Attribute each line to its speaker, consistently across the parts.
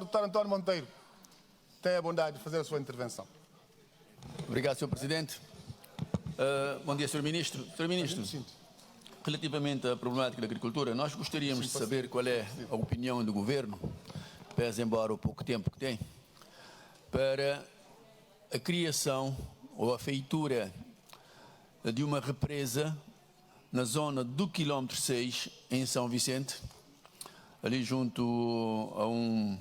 Speaker 1: Deputado António Monteiro, tem a bondade de fazer a sua intervenção.
Speaker 2: Obrigado, Sr. Presidente. Bom dia, Sr. Ministro. Sr. Ministro, relativamente à problemática da agricultura, nós gostaríamos de saber qual é a opinião do Governo, pese embora o pouco tempo que tem, para a criação ou a feitura de uma represa na zona do quilómetro 6, em São Vicente, ali junto a um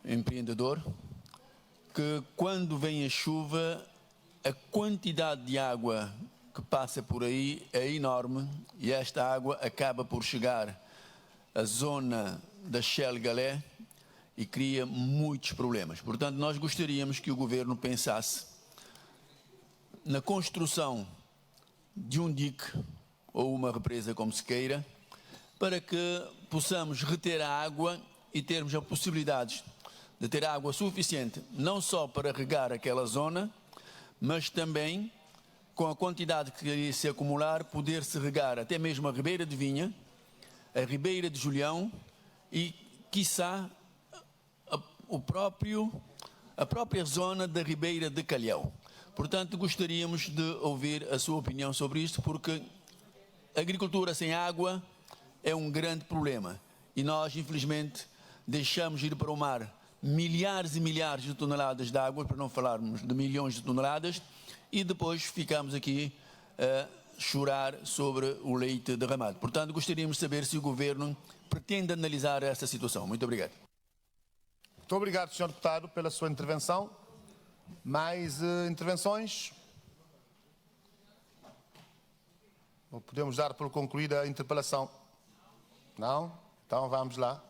Speaker 2: empreendedor, que quando vem a chuva, a quantidade de água que passa por aí é enorme e esta água acaba por chegar à zona da Shell Galé e cria muitos problemas. Portanto, nós gostaríamos que o Governo pensasse na construção de um dique ou uma represa, como se queira, para que possamos reter a água e termos a possibilidade de ter água suficiente, não só para regar aquela zona, mas também, com a quantidade que iria se acumular, poder-se regar até mesmo a Ribeira de Vinha, a Ribeira de Julião e, quiçá, a própria zona da Ribeira de Calhau. Portanto, gostaríamos de ouvir a sua opinião sobre isto, porque a agricultura sem água é um grande problema e nós, infelizmente, deixamos ir para o mar milhares e milhares de toneladas de água, para não falarmos de milhões de toneladas, e depois ficamos aqui a chorar sobre o leite derramado. Portanto, gostaríamos de saber se o Governo pretende analisar esta situação. Muito obrigado.
Speaker 1: Muito obrigado, Sr. Deputado, pela sua intervenção. Mais intervenções? Ou podemos dar por concluída a interpelação? Não? Então vamos lá.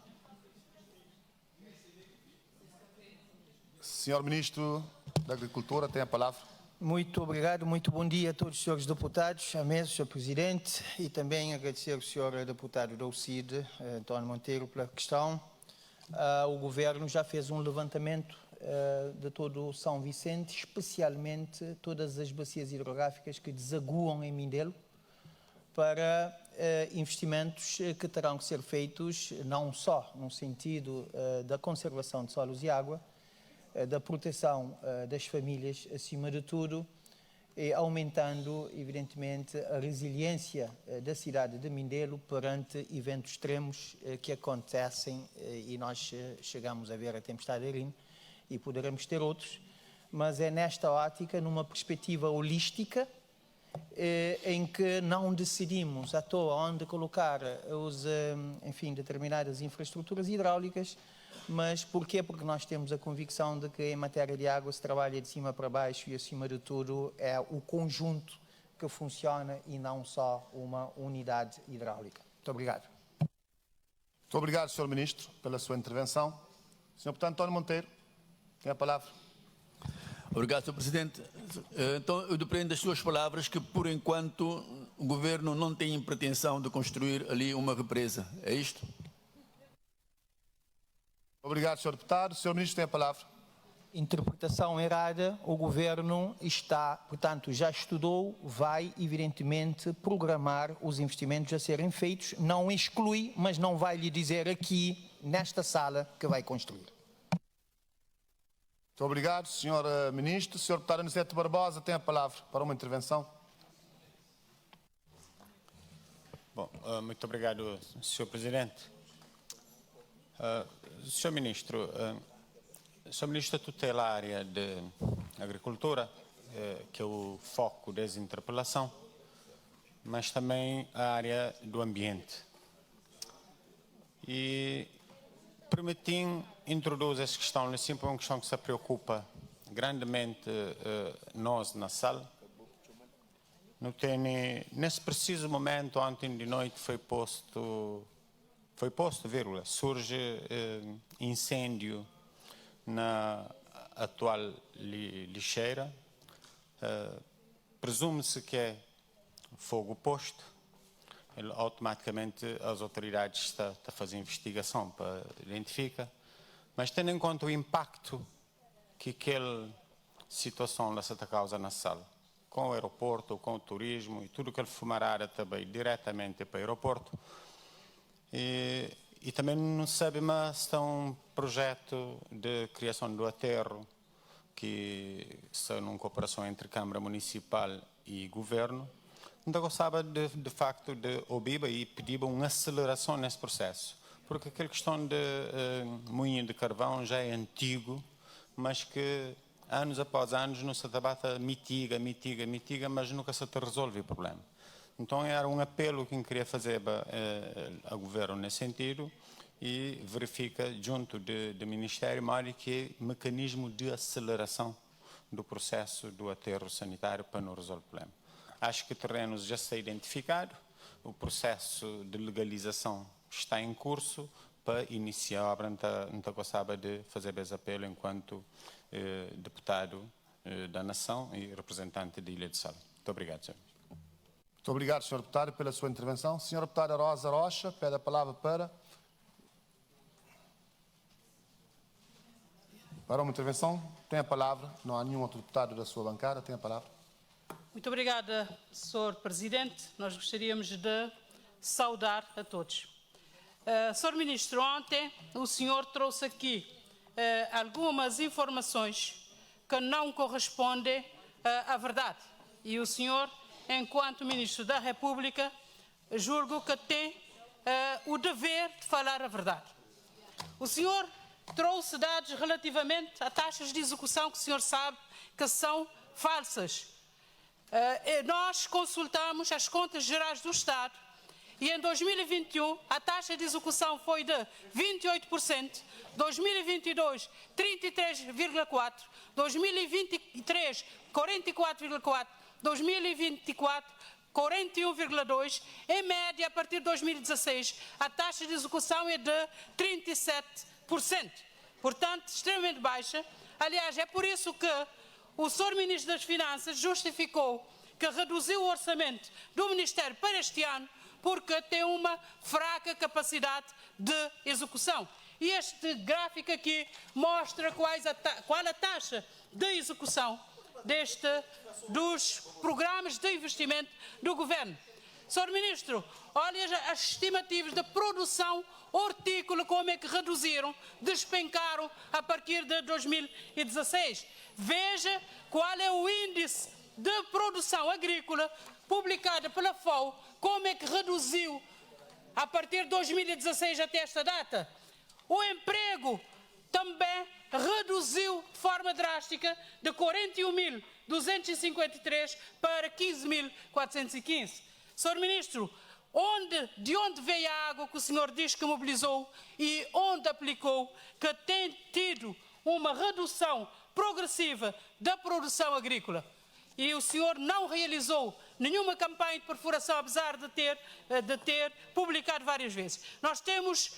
Speaker 1: Senhor Ministro da Agricultura, tem a palavra.
Speaker 3: Muito obrigado, muito bom dia a todos os senhores deputados, à mesa, Sr. Presidente, e também agradecer ao Sr. Deputado da UCID, António Monteiro, pela questão. O Governo já fez um levantamento de todo o São Vicente, especialmente todas as bacias hidrográficas que desaguam em Mindelo, para investimentos que terão que ser feitos não só no sentido da conservação de solos e água, da proteção das famílias, acima de tudo, e aumentando, evidentemente, a resiliência da cidade de Mindelo perante eventos extremos que acontecem, e nós chegamos a ver a tempestade Erin, e poderemos ter outros, mas é nesta ótica, numa perspectiva holística, em que não decidimos à toa onde colocar determinadas infraestruturas hidráulicas. Mas porquê? Porque nós temos a convicção de que em matéria de água se trabalha de cima para baixo e, acima de tudo, é o conjunto que funciona e não só uma unidade hidráulica. Muito obrigado.
Speaker 1: Muito obrigado, Sr. Ministro, pela sua intervenção. Sr. Deputado António Monteiro, tem a palavra.
Speaker 2: Obrigado, Sr. Presidente. Então, eu depreendo das suas palavras que, por enquanto, o Governo não tem pretensão de construir ali uma represa. É isto?
Speaker 1: Obrigado, Sr. Deputado. Sr. Ministro, tem a palavra.
Speaker 3: Interpretação errada, o Governo está, portanto, já estudou, vai, evidentemente, programar os investimentos a serem feitos, não exclui, mas não vai lhe dizer aqui, nesta sala, que vai construir.
Speaker 1: Muito obrigado, Sr. Ministro. Sr. Deputado Aniceto Barbosa, tem a palavra para uma intervenção.
Speaker 4: Bom, muito obrigado, Sr. Presidente. Sr. Ministro, tutela a área de agricultura, que é o foco dessa interpelação, mas também a área do ambiente. E permitem introduzir essa questão, é sempre uma questão que se preocupa grandemente nós na sala. Não tem, nesse preciso momento, ontem de noite foi posto, surge incêndio na atual lixeira. Presume-se que é fogo posto. Automaticamente as autoridades estão a fazer investigação para identificar. Mas tendo em conta o impacto que aquela situação está causa na sala, com o aeroporto, com o turismo e tudo que ele fumará também diretamente para o aeroporto, E também não sabe, mas está um projeto de criação do aterro que está numa cooperação entre Câmara Municipal e Governo. Então gostava de facto de ouvir e pedir uma aceleração nesse processo, porque aquela questão de moinho de carvão já é antigo, mas que anos após anos não se debate, mitiga, mas nunca se resolve o problema. Então era um apelo que eu queria fazer ao Governo nesse sentido e verifica junto do Ministério Mário que é mecanismo de aceleração do processo do aterro sanitário para não resolver o problema. Acho que terrenos já está identificado, o processo de legalização está em curso para iniciar a obra. Não gostava de fazer esse apelo enquanto deputado da Nação e representante da Ilha de Sal. Muito obrigado, senhor.
Speaker 1: Muito obrigado, Sr. Deputado, pela sua intervenção. Sra. Deputada Rosa Rocha, pede a palavra para uma intervenção. Tem a palavra. Não há nenhum outro deputado da sua bancada. Tem a palavra.
Speaker 5: Muito obrigada, Sr. Presidente. Nós gostaríamos de saudar a todos. Sr. Ministro, ontem o senhor trouxe aqui algumas informações que não correspondem à verdade. E o senhor, enquanto Ministro da República, julgo que tem o dever de falar a verdade. O senhor trouxe dados relativamente a taxas de execução que o senhor sabe que são falsas. Nós consultamos as contas gerais do Estado e em 2021 a taxa de execução foi de 28%, 2022 33,4%, 2023 44,4%, 2024 41,2%, em média a partir de 2016 a taxa de execução é de 37%, portanto extremamente baixa. Aliás, é por isso que o Sr. Ministro das Finanças justificou que reduziu o orçamento do Ministério para este ano porque tem uma fraca capacidade de execução. E este gráfico aqui mostra qual a taxa de execução dos programas de investimento do Governo. Sr. Ministro, olha as estimativas de produção hortícola, como é que reduziram, despencaram a partir de 2016. Veja qual é o índice de produção agrícola publicado pela FAO, como é que reduziu a partir de 2016 até esta data. O emprego também reduziu de forma drástica de 41.253 para 15.415. Sr. Ministro, de onde veio a água que o senhor diz que mobilizou e onde aplicou, que tem tido uma redução progressiva da produção agrícola? E o senhor não realizou nenhuma campanha de perfuração, apesar de ter publicado várias vezes. Nós temos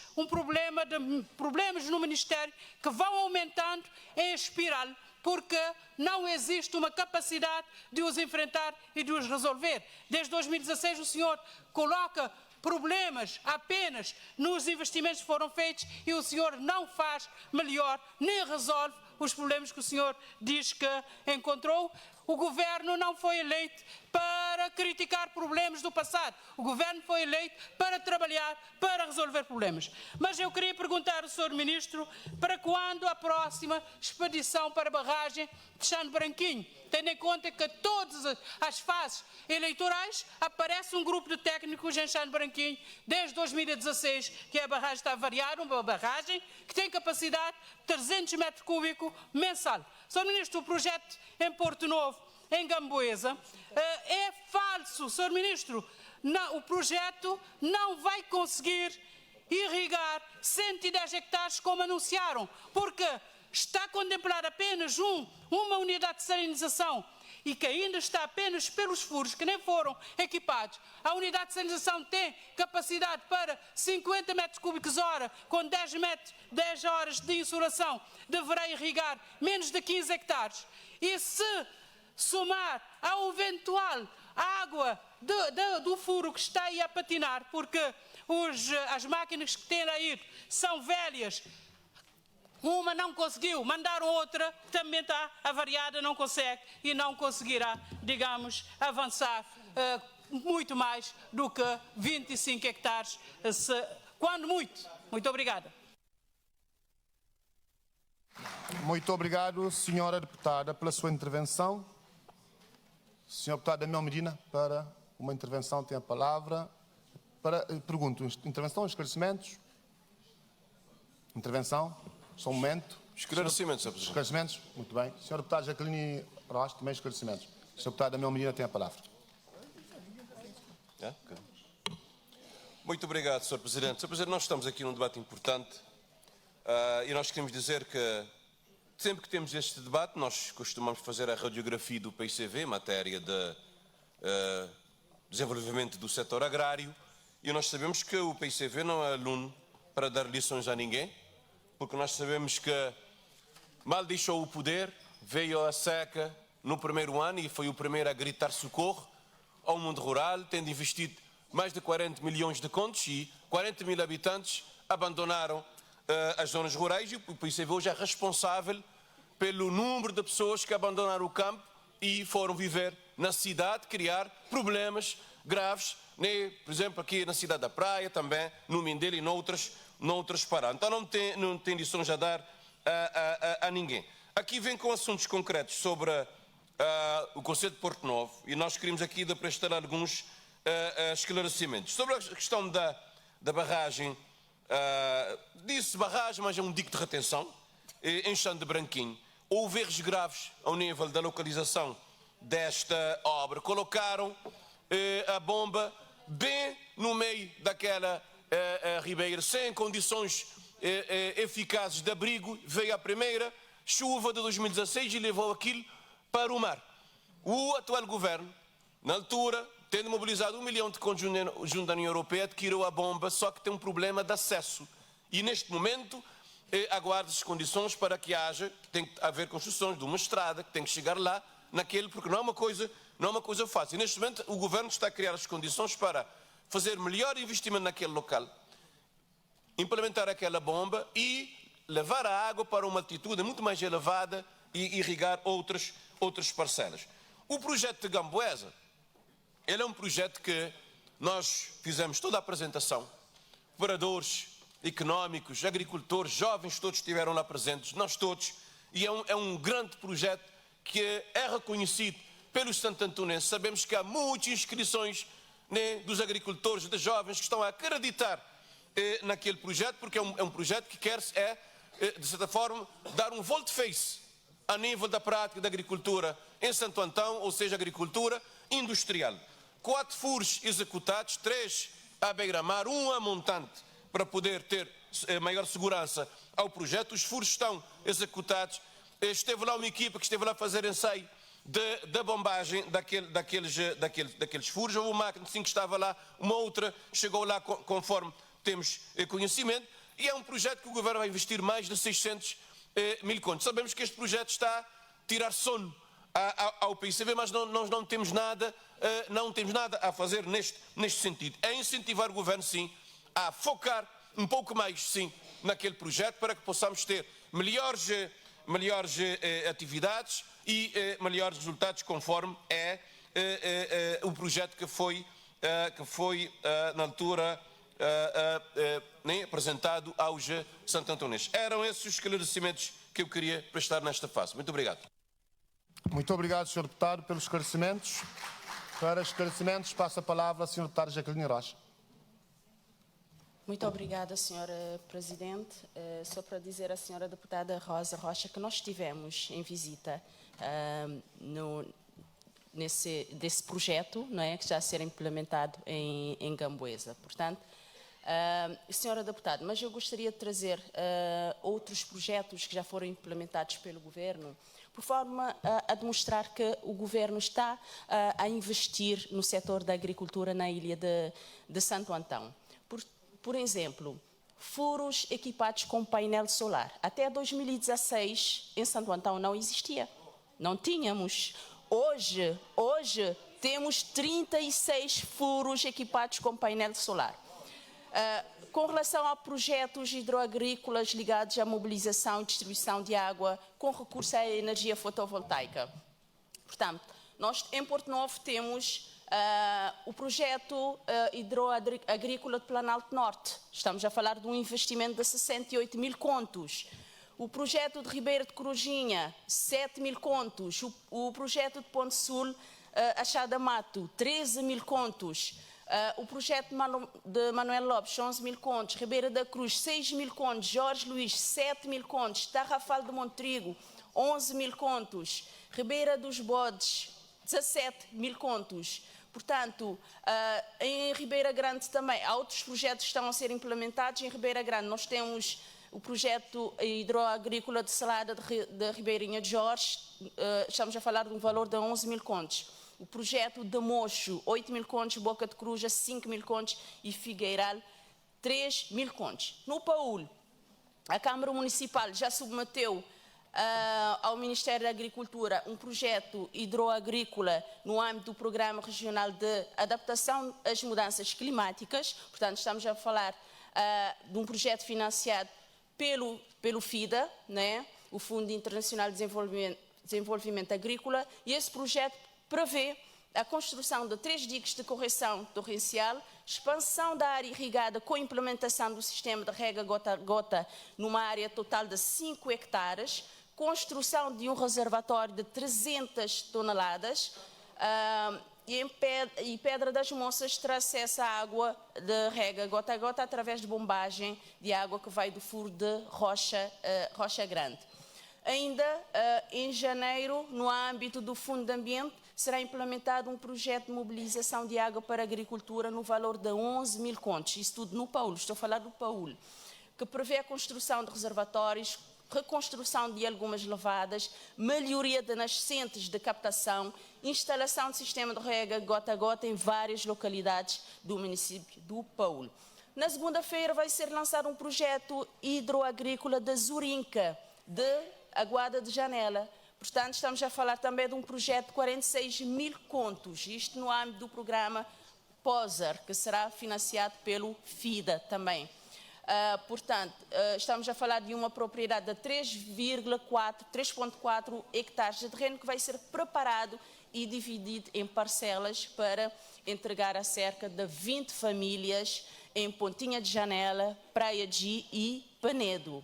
Speaker 5: problemas no Ministério que vão aumentando em espiral, porque não existe uma capacidade de os enfrentar e de os resolver. Desde 2016 o senhor coloca problemas apenas nos investimentos que foram feitos e o senhor não faz melhor, nem resolve os problemas que o senhor diz que encontrou. O Governo não foi eleito para criticar problemas do passado. O Governo foi eleito para trabalhar, para resolver problemas. Mas eu queria perguntar ao Sr. Ministro para quando a próxima expedição para a barragem de Chano Branquinho, tendo em conta que todas as fases eleitorais aparece um grupo de técnicos em Chano Branquinho desde 2016, que a barragem está variada, uma barragem que tem capacidade de 300 metros cúbicos mensal. Sr. Ministro, o projeto em Porto Novo, em Gamboesa, é falso, Sr. Ministro. O projeto não vai conseguir irrigar 110 hectares como anunciaram, porque está contemplada apenas uma unidade de salinização e que ainda está apenas pelos furos que nem foram equipados. A unidade de salinização tem capacidade para 50 metros cúbicos hora, com 10 horas de insolação, deverá irrigar menos de 15 hectares. E se somar ao eventual água do furo que está aí a patinar, porque as máquinas que têm aí são velhas, uma não conseguiu, mandaram outra, também está avariada, não consegue e não conseguirá, digamos, avançar muito mais do que 25 hectares, quando muito, Muito obrigada.
Speaker 1: Muito obrigado, senhora deputada, pela sua intervenção. Senhor deputado Damião Medina, para uma intervenção, tem a palavra. Pergunto, intervenção, esclarecimentos? Intervenção, só um momento.
Speaker 6: Esclarecimentos, Sr. Presidente.
Speaker 1: Esclarecimentos, muito bem. Senhor deputado Jaqueline Rocha, também esclarecimentos. Senhor deputado Damião Medina tem a palavra.
Speaker 6: Muito obrigado, Sr. Presidente. Sr. Presidente, nós estamos aqui num debate importante e nós queremos dizer que sempre que temos este debate, nós costumamos fazer a radiografia do PICV em matéria de desenvolvimento do setor agrário e nós sabemos que o PICV não é aluno para dar lições a ninguém, porque nós sabemos que mal deixou o poder, veio a seca no primeiro ano e foi o primeiro a gritar socorro ao mundo rural, tendo investido mais de 40 milhões de contos e 40 mil habitantes abandonaram as zonas rurais e o PICV hoje é responsável pelo número de pessoas que abandonaram o campo e foram viver na cidade, criar problemas graves, né? Por exemplo, aqui na cidade da Praia, também no Mindelo e noutras paradas. Então não tem lições a dar a ninguém. Aqui vem com assuntos concretos sobre o Conselho de Porto Novo e nós queremos aqui de prestar alguns esclarecimentos. Sobre a questão da barragem, disse barragem, mas é um dique de retenção, em Xande de Branquinho. Houve erros graves ao nível da localização desta obra. Colocaram a bomba bem no meio daquela ribeira, sem condições eficazes de abrigo. Veio a primeira chuva de 2016 e levou aquilo para o mar. O atual governo, na altura, tendo mobilizado 1 milhão de contos junto da União Europeia, adquiriu a bomba, só que tem um problema de acesso. E neste momento aguarda as condições para que haja, tem que haver construções de uma estrada, que tem que chegar lá, porque não é uma coisa fácil. E neste momento o governo está a criar as condições para fazer melhor investimento naquele local, implementar aquela bomba e levar a água para uma altitude muito mais elevada e irrigar outras parcelas. O projeto de Gamboesa, ele é um projeto que nós fizemos toda a apresentação, operadores económicos, agricultores, jovens, todos estiveram lá presentes, nós todos, e é um grande projeto que é reconhecido pelos santantonenses. Sabemos que há muitas inscrições, né, dos agricultores, dos jovens que estão a acreditar naquele projeto, porque é um projeto que quer, de certa forma, dar um volte-face a nível da prática da agricultura em Santo Antão, ou seja, agricultura industrial. 4 furos executados, 3 à beira-mar, 1 a montante, para poder ter maior segurança ao projeto. Os furos estão executados. Esteve lá uma equipa que esteve lá a fazer ensaio da bombagem daqueles furos. Houve uma máquina assim que estava lá, uma outra chegou lá conforme temos conhecimento. E é um projeto que o governo vai investir mais de 600 mil contos. Sabemos que este projeto está a tirar sono ao PICV, mas nós não temos nada a fazer neste sentido. É incentivar o governo, sim, a focar um pouco mais, sim, naquele projeto para que possamos ter melhores atividades e melhores resultados conforme o projeto que foi na altura apresentado aos santantonenses. Eram esses os esclarecimentos que eu queria prestar nesta fase. Muito obrigado.
Speaker 1: Muito obrigado, Sr. Deputado, pelos esclarecimentos. Para esclarecimentos, passa a palavra a Sra. Deputada Jaqueline Rocha.
Speaker 7: Muito obrigada, Sra. Presidente. Só para dizer à Sra. Deputada Rosa Rocha que nós estivemos em visita desse projeto, não é, que está a ser implementado em Gamboesa. Portanto, Sra. Deputada, mas eu gostaria de trazer outros projetos que já foram implementados pelo Governo, por forma a demonstrar que o Governo está a investir no setor da agricultura na ilha de Santo Antão. Por exemplo, furos equipados com painel solar. Até 2016, em Santo Antão não existia. Não tínhamos. Hoje temos 36 furos equipados com painel solar. Com relação a projetos hidroagrícolas ligados à mobilização e distribuição de água com recurso à energia fotovoltaica. Portanto, nós em Porto Novo temos O projeto hidroagrícola de Planalto Norte, estamos a falar de um investimento de 68 mil contos. O projeto de Ribeira de Corujinha, 7 mil contos. O projeto de Ponte Sul, Achada Mato, 13 mil contos. O projeto de Manuel Lopes, 11 mil contos. Ribeira da Cruz, 6 mil contos. Jorge Luís, 7 mil contos. Tarrafal de Montrigo, 11 mil contos. Ribeira dos Bodes, 17 mil contos. Portanto, em Ribeira Grande também, há outros projetos que estão a ser implementados. Em Ribeira Grande nós temos o projeto hidroagrícola de Salada de Ribeirinha de Jorge, estamos a falar de um valor de 11 mil contos. O projeto de Mocho, 8 mil contos, Boca de Coruja, 5 mil contos e Figueiral, 3 mil contos. No Paúl, a Câmara Municipal já submeteu ao Ministério da Agricultura um projeto hidroagrícola no âmbito do Programa Regional de Adaptação às Mudanças Climáticas. Portanto, estamos a falar de um projeto financiado pelo FIDA, né? O Fundo Internacional de Desenvolvimento Agrícola, e esse projeto prevê a construção de 3 diques de correção torrencial, expansão da área irrigada com implementação do sistema de rega gota a gota numa área total de 5 hectares, construção de um reservatório de 300 toneladas e Pedra das Moças terá acesso à água de rega gota a gota através de bombagem de água que vai do furo de Rocha Grande. Ainda em janeiro, no âmbito do Fundo de Ambiente, será implementado um projeto de mobilização de água para a agricultura no valor de 11 mil contos. Isso tudo no Paúl, estou a falar do Paúl, que prevê a construção de reservatórios, reconstrução de algumas levadas, melhoria de nascentes de captação, instalação de sistema de rega gota a gota em várias localidades do município do Paúl. Na segunda-feira vai ser lançado um projeto hidroagrícola da Zurinca, de Aguada de Janela. Portanto, estamos a falar também de um projeto de 46 mil contos, isto no âmbito do programa POSER, que será financiado pelo FIDA também. Portanto, estamos a falar de uma propriedade de 3,4 hectares de terreno que vai ser preparado e dividido em parcelas para entregar a cerca de 20 famílias em Pontinha de Janela, Praia de e Penedo.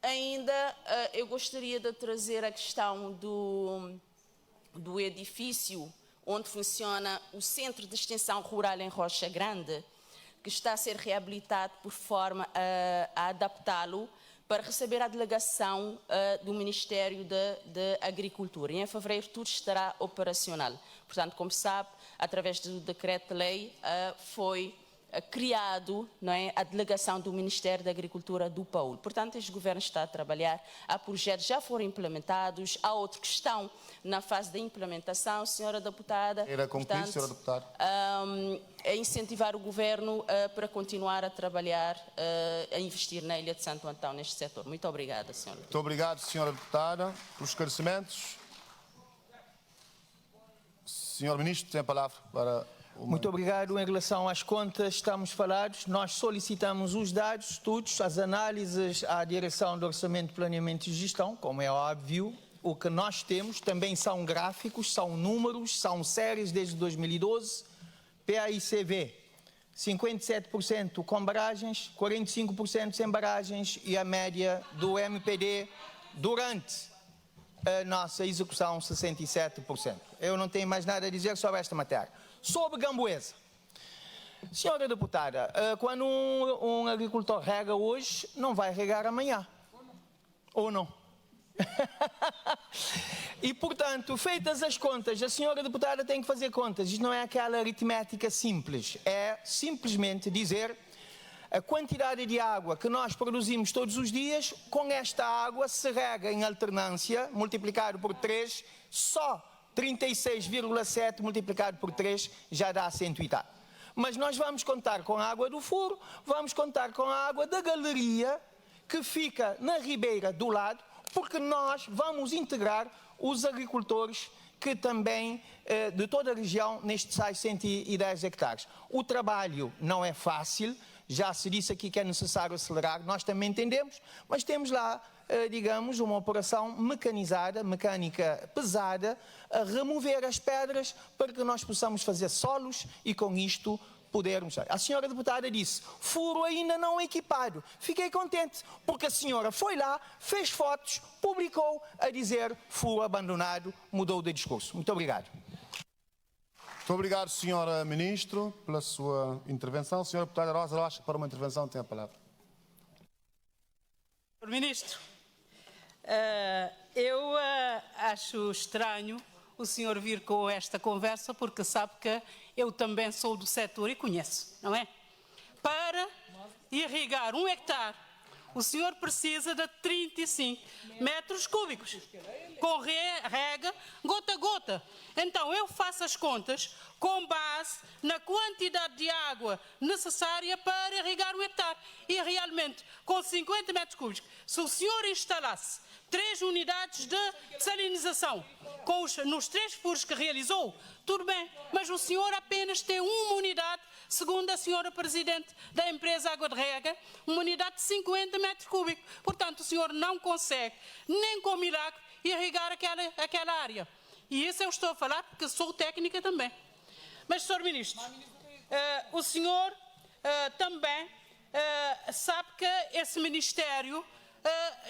Speaker 7: Ainda eu gostaria de trazer a questão do edifício onde funciona o Centro de Extensão Rural em Rocha Grande, que está a ser reabilitado por forma a adaptá-lo para receber a delegação do Ministério da Agricultura. E em fevereiro tudo estará operacional. Portanto, como sabe, através do decreto-lei foi criado, não é, a delegação do Ministério da Agricultura do Paúl. Portanto, este governo está a trabalhar, há projetos que já foram implementados, há outros que estão na fase de implementação, senhora deputada.
Speaker 1: Era concluir, senhora deputada.
Speaker 7: A incentivar o governo para continuar a trabalhar, a investir na Ilha de Santo Antão neste setor. Muito obrigada, senhora.
Speaker 1: Muito obrigado, senhora deputada, pelos esclarecimentos. Senhor Ministro, tem a palavra para...
Speaker 3: Muito obrigado. Em relação às contas, estamos falados. Nós solicitamos os dados, estudos, as análises à Direção de Orçamento, Planeamento e Gestão, como é óbvio. O que nós temos também são gráficos, são números, são séries desde 2012. PAICV, 57% com barragens, 45% sem barragens e a média do MPD durante a nossa execução, 67%. Eu não tenho mais nada a dizer sobre esta matéria. Sobre Gamboesa. Senhora deputada, quando um agricultor rega hoje, não vai regar amanhã. Ou não? E, portanto, feitas as contas, a senhora deputada tem que fazer contas. Isto não é aquela aritmética simples. É simplesmente dizer a quantidade de água que nós produzimos todos os dias, com esta água se rega em alternância, multiplicado por 3, só 36,7 multiplicado por 3 já dá 180. Mas nós vamos contar com a água do furo, vamos contar com a água da galeria que fica na ribeira do lado, porque nós vamos integrar os agricultores que também de toda a região nestes 110 hectares. O trabalho não é fácil, Já se disse aqui que é necessário acelerar, nós também entendemos, mas temos lá, digamos, uma operação mecanizada, mecânica pesada, a remover as pedras para que nós possamos fazer solos e com isto podermos. A senhora deputada disse, furo ainda não equipado. Fiquei contente, porque a senhora foi lá, fez fotos, publicou a dizer furo abandonado, mudou de discurso. Muito obrigado.
Speaker 1: Muito obrigado, Sr. Ministro, pela sua intervenção. Sra. Deputada Rosa Rocha, para uma intervenção, tem a palavra.
Speaker 5: Sr. Ministro, eu acho estranho o senhor vir com esta conversa, porque sabe que eu também sou do setor e conheço, não é? Para irrigar 1 hectare, o senhor precisa de 35 metros cúbicos, com rega gota a gota. Então, eu faço as contas com base na quantidade de água necessária para irrigar 1 hectare. E realmente, com 50 metros cúbicos, se o senhor instalasse 3 unidades de desalinização nos 3 furos que realizou, tudo bem, mas o senhor apenas tem uma unidade, segundo a senhora Presidente da empresa Água de Rega, uma unidade de 50 metros cúbicos. Portanto, o senhor não consegue, nem com milagre, irrigar aquela área. E isso eu estou a falar porque sou técnica também. Mas, Sr. Ministro, o senhor também sabe que esse Ministério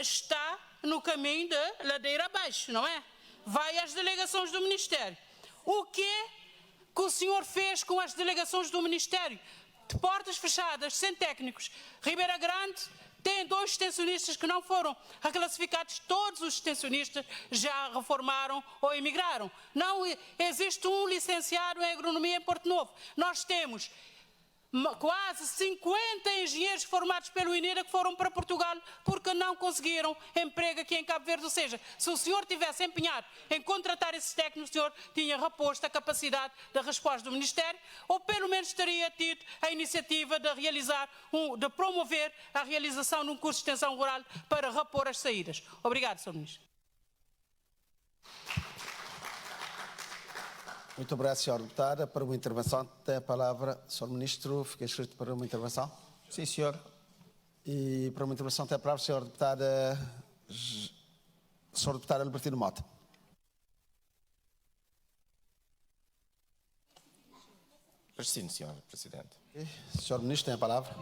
Speaker 5: está no caminho de ladeira abaixo, não é? Vai às delegações do Ministério. O que o senhor fez com as delegações do Ministério? De portas fechadas, sem técnicos. Ribeira Grande tem 2 extensionistas que não foram reclassificados. Todos os extensionistas já reformaram ou emigraram. Não existe um licenciado em agronomia em Porto Novo. Nós temos quase 50 engenheiros formados pelo INERA que foram para Portugal porque não conseguiram emprego aqui em Cabo Verde. Ou seja, se o senhor tivesse empenhado em contratar esses técnicos, o senhor tinha reposto a capacidade da resposta do Ministério, ou pelo menos teria tido a iniciativa de de promover a realização de um curso de extensão rural para repor as saídas. Obrigado, Sr. Ministro.
Speaker 8: Muito obrigado, Sra. Deputada. Para uma intervenção, tem a palavra o Sr. Ministro. Fica inscrito para uma intervenção.
Speaker 3: Sim, senhor.
Speaker 8: E para uma intervenção, tem a palavra a Sra. Deputada Albertino Mota.
Speaker 9: Sim, Sr. Presidente.
Speaker 8: Sr. Ministro, tem a palavra.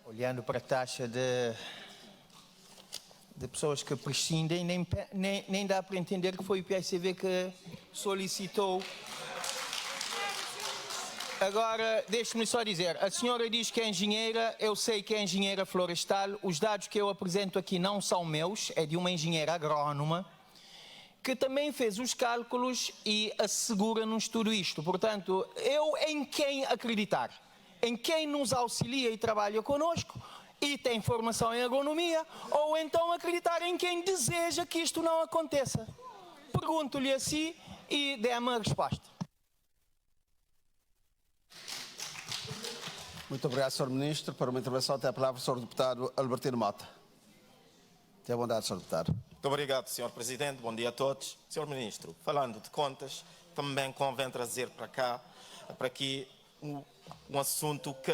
Speaker 3: Olhando para a taxa de pessoas que prescindem, nem dá para entender que foi o PSV que solicitou. Agora, deixe-me só dizer, a senhora diz que é engenheira, eu sei que é engenheira florestal, os dados que eu apresento aqui não são meus, é de uma engenheira agrónoma, que também fez os cálculos e assegura-nos tudo isto. Portanto, eu em quem acreditar? Em quem nos auxilia e trabalha conosco e tem formação em agronomia, ou então acreditar em quem deseja que isto não aconteça. Pergunto-lhe assim e dê-me a resposta.
Speaker 8: Muito obrigado, Sr. Ministro. Para uma intervenção, tem a palavra o Sr. Deputado Albertino Mota. Tenha a bondade, Sr. Deputado.
Speaker 9: Muito obrigado, Sr. Presidente. Bom dia a todos. Sr. Ministro, falando de contas, também convém trazer para aqui um assunto que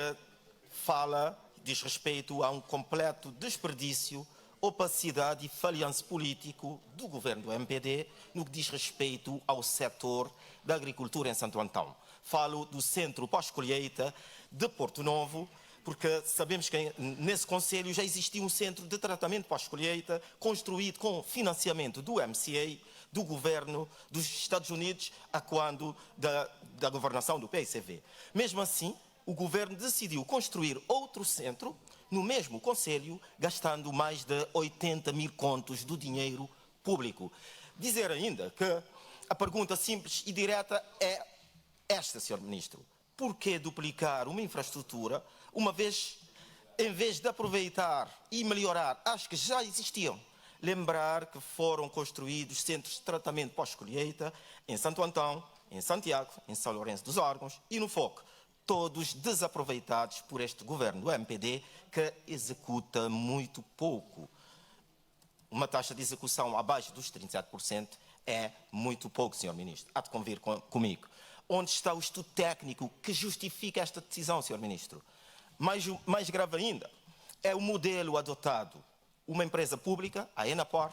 Speaker 9: diz respeito a um completo desperdício, opacidade e falhanço político do governo do MPD no que diz respeito ao setor da agricultura em Santo Antão. Falo do Centro Pós-Colheita de Porto Novo, porque sabemos que nesse concelho já existia um centro de tratamento pós-colheita construído com financiamento do MCA, do governo dos Estados Unidos, a quando da governação do PSV. Mesmo assim, o governo decidiu construir outro centro no mesmo concelho, gastando mais de 80 mil contos do dinheiro público. Dizer ainda que a pergunta simples e direta é esta, Sr. Ministro. Por que duplicar uma infraestrutura, em vez de aproveitar e melhorar as que já existiam? Lembrar que foram construídos centros de tratamento pós-colheita em Santo Antão, em Santiago, em São Lourenço dos Órgãos e no Foco, todos desaproveitados por este governo do MPD, que executa muito pouco. Uma taxa de execução abaixo dos 37% é muito pouco, Sr. Ministro. Há de convir comigo. onde está o estudo técnico que justifica esta decisão, Sr. Ministro? Mais grave ainda, é o modelo adotado. Uma empresa pública, a Enapor,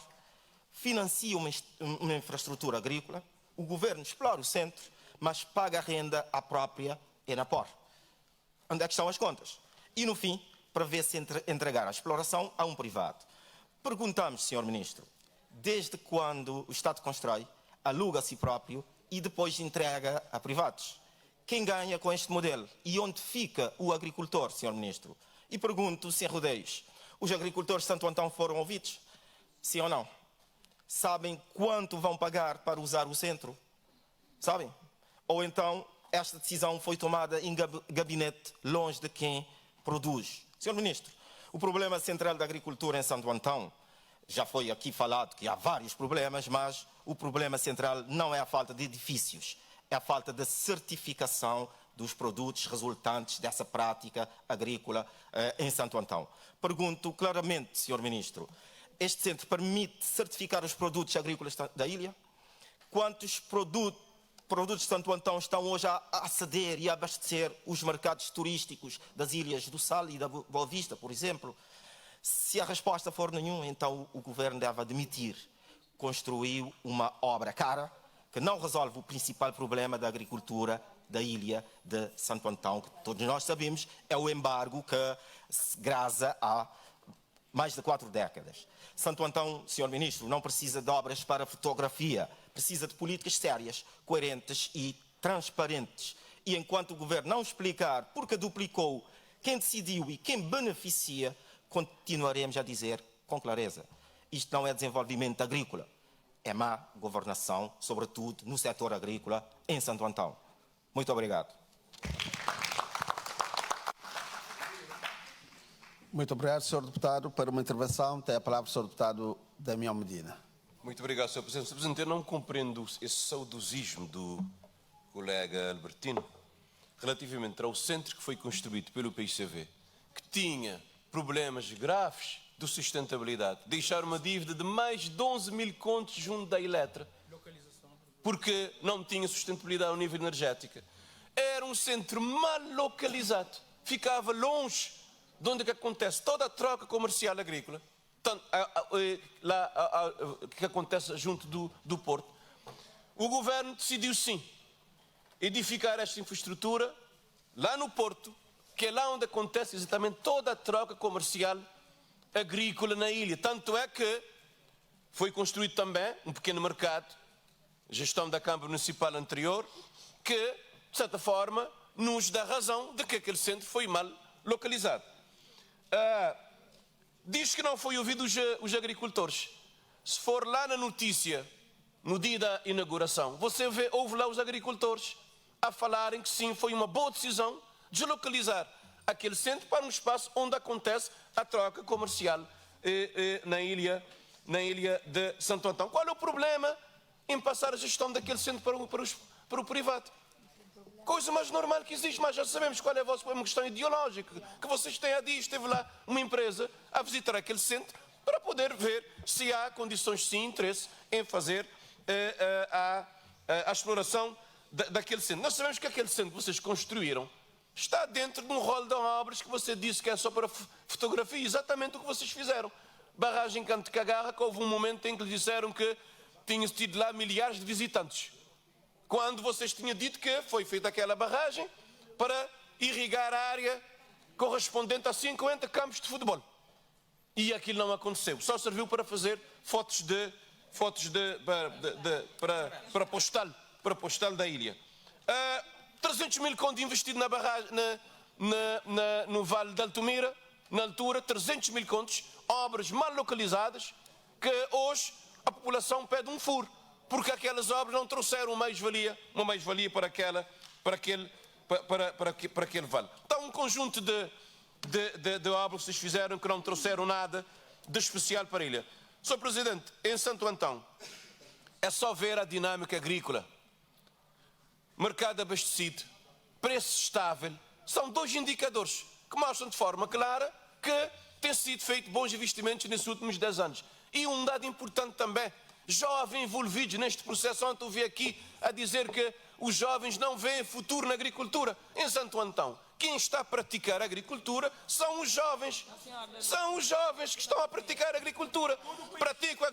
Speaker 9: financia uma infraestrutura agrícola, o governo explora o centro, mas paga a renda à própria Enapor. Onde é que estão as contas? E, no fim, prevê-se entregar a exploração a um privado. Perguntamos, Sr. Ministro, desde quando o Estado constrói, aluga a si próprio e depois entrega a privados? Quem ganha com este modelo? E onde fica o agricultor, Sr. Ministro? E pergunto, sem rodeios, os agricultores de Santo Antão foram ouvidos? Sim ou não? Sabem quanto vão pagar para usar o centro? Sabem? Ou então esta decisão foi tomada em gabinete longe de quem produz? Sr. Ministro, o problema central da agricultura em Santo Antão, já foi aqui falado que há vários problemas, mas o problema central não é a falta de edifícios, é a falta de certificação dos produtos resultantes dessa prática agrícola em Santo Antão. Pergunto claramente, Sr. Ministro, este centro permite certificar os produtos agrícolas da ilha? Quantos produtos de Santo Antão estão hoje a aceder e a abastecer os mercados turísticos das ilhas do Sal e da Boa Vista, por exemplo? Se a resposta for nenhum, então o governo deve admitir construiu uma obra cara que não resolve o principal problema da agricultura da ilha de Santo Antão, que todos nós sabemos é o embargo que se graça há mais de 4 décadas. Santo Antão, Sr. Ministro, não precisa de obras para fotografia, precisa de políticas sérias, coerentes e transparentes. E enquanto o governo não explicar porque duplicou, quem decidiu e quem beneficia, continuaremos a dizer com clareza: isto não é desenvolvimento agrícola, é má governação, sobretudo no setor agrícola em Santo Antão. Muito obrigado.
Speaker 8: Muito obrigado, Sr. Deputado. Para uma intervenção, tem a palavra o Sr. Deputado Damião Medina.
Speaker 6: Muito obrigado, Sr. Presidente. Sr. Presidente, eu não compreendo esse saudosismo do colega Albertino relativamente ao centro que foi construído pelo PICV, que tinha problemas graves de sustentabilidade. Deixar uma dívida de mais de 11 mil contos junto da Eletra, porque não tinha sustentabilidade ao nível energético. Era um centro mal localizado, ficava longe de onde que acontece toda a troca comercial agrícola, que acontece junto do porto. O governo decidiu sim edificar esta infraestrutura lá no porto, que é lá onde acontece exatamente toda a troca comercial agrícola na ilha. Tanto é que foi construído também um pequeno mercado, gestão da Câmara Municipal anterior, que, de certa forma, nos dá razão de que aquele centro foi mal localizado. Diz que não foi ouvido os agricultores. Se for lá na notícia, no dia da inauguração, você ouve lá os agricultores a falarem que sim, foi uma boa decisão deslocalizar aquele centro para um espaço onde acontece a troca comercial na ilha de Santo Antão. Qual é o problema em passar a gestão daquele centro para o privado? Coisa mais normal que existe, mas já sabemos qual é a vossa uma questão ideológica, que vocês têm a dizer, esteve lá uma empresa a visitar aquele centro para poder ver se há condições, sim, interesse em fazer a exploração daquele centro. Nós sabemos que aquele centro que vocês construíram está dentro de um rol de obras que você disse que é só para fotografia, exatamente o que vocês fizeram. Barragem Canto Cagarra, que houve um momento em que lhe disseram que tinha tido lá milhares de visitantes, quando vocês tinham dito que foi feita aquela barragem para irrigar a área correspondente a 50 campos de futebol. E aquilo não aconteceu, só serviu para fazer fotos para postal da ilha. 300 mil contos investido na barragem, no Vale de Altumira, na altura, 300 mil contos, obras mal localizadas, que hoje a população pede um furo, porque aquelas obras não trouxeram uma mais-valia para aquele vale. Então, um conjunto de obras que vocês fizeram que não trouxeram nada de especial para a ilha. Sr. Presidente, em Santo Antão, é só ver a dinâmica agrícola. Mercado abastecido, preço estável, são 2 indicadores que mostram de forma clara que têm sido feitos bons investimentos nesses últimos 10 anos. E um dado importante também, jovens envolvidos neste processo. Ontem eu vi aqui a dizer que os jovens não veem futuro na agricultura. Em Santo Antão, quem está a praticar agricultura são os jovens. São os jovens que estão a praticar agricultura.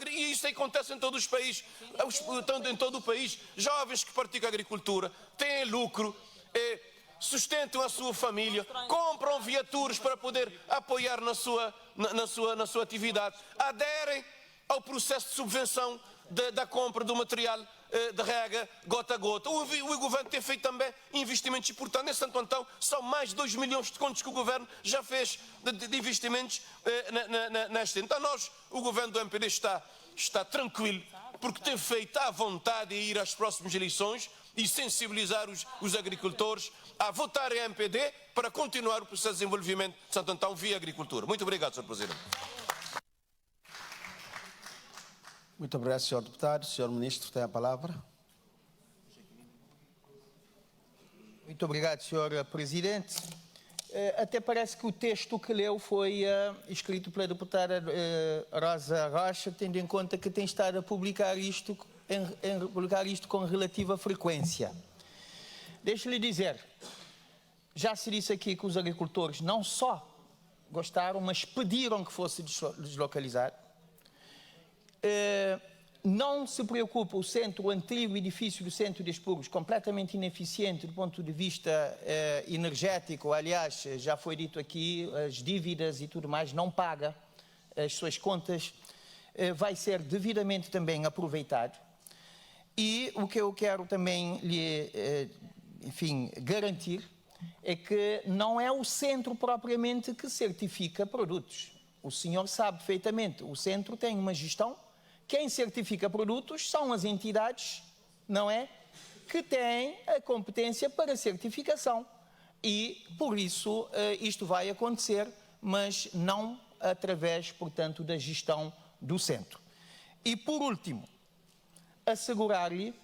Speaker 6: E isso acontece em todos os países. Em todo o país, jovens que praticam agricultura têm lucro, sustentam a sua família, compram viaturas para poder apoiar na sua atividade, aderem ao processo de subvenção da compra do material de rega gota a gota. O governo tem feito também investimentos importantes. Em Santo Antão são mais de 2 milhões de contos que o governo já fez de investimentos nesta. Então o governo do MPD está tranquilo, porque tem feito à vontade de ir às próximas eleições e sensibilizar os agricultores a votarem em MPD para continuar o processo de desenvolvimento de Santo Antão via agricultura. Muito obrigado, Sr. Presidente.
Speaker 8: Muito obrigado, Sr. Deputado. Sr. Ministro, tem a palavra.
Speaker 3: Muito obrigado, Sr. Presidente. Até parece que o texto que leu foi escrito pela deputada Rosa Rocha, tendo em conta que tem estado a publicar isto com relativa frequência. Deixe-lhe dizer, já se disse aqui que os agricultores não só gostaram, mas pediram que fosse deslocalizado. Não se preocupa o antigo edifício do Centro de Expurgos, completamente ineficiente do ponto de vista energético. Aliás, já foi dito aqui, as dívidas e tudo mais, não paga as suas contas, vai ser devidamente também aproveitado. E o que eu quero também lhe, garantir é que não é o centro propriamente que certifica produtos. O senhor sabe perfeitamente, o centro tem uma gestão. Quem certifica produtos são as entidades, não é? Que têm a competência para certificação. E, por isso, isto vai acontecer, mas não através, portanto, da gestão do centro. E, por último, assegurar-lhe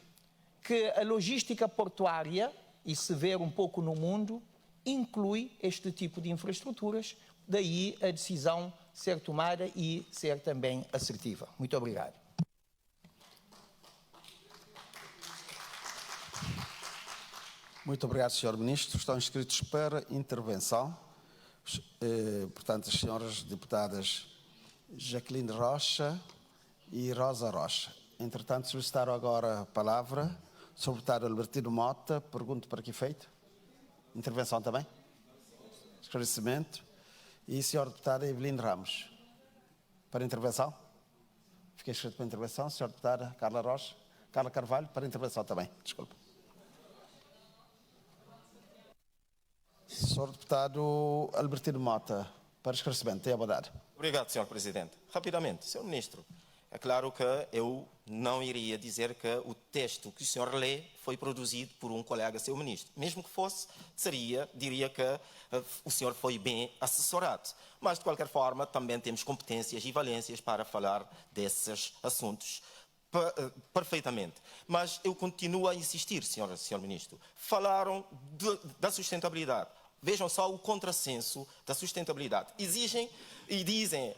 Speaker 3: que a logística portuária, e se ver um pouco no mundo, inclui este tipo de infraestruturas, daí a decisão ser tomada e ser também assertiva. Muito obrigado.
Speaker 8: Muito obrigado, Sr. Ministro. Estão inscritos para intervenção. Portanto, as senhoras deputadas Jaqueline Rocha e Rosa Rocha. Entretanto, solicitaram agora a palavra o Sr. Deputado Albertino Mota. Pergunto para que efeito? Intervenção também? Esclarecimento. E a Sra. Deputada Eveline Ramos. Para intervenção? Fiquei inscrito para intervenção. Sra. Deputada Carla Rocha. Carla Carvalho, para intervenção também. Desculpe. Sr. Deputado Albertino Mota, para esclarecimento. Tenha a bondade.
Speaker 9: Obrigado, Sr. Presidente. Rapidamente, Sr. Ministro, é claro que eu não iria dizer que o texto que o senhor lê foi produzido por um colega seu ministro. Mesmo que fosse, diria que o senhor foi bem assessorado. Mas, de qualquer forma, também temos competências e valências para falar desses assuntos perfeitamente. Mas eu continuo a insistir, senhor Ministro. Falaram da sustentabilidade. Vejam só o contrassenso da sustentabilidade. Exigem e dizem,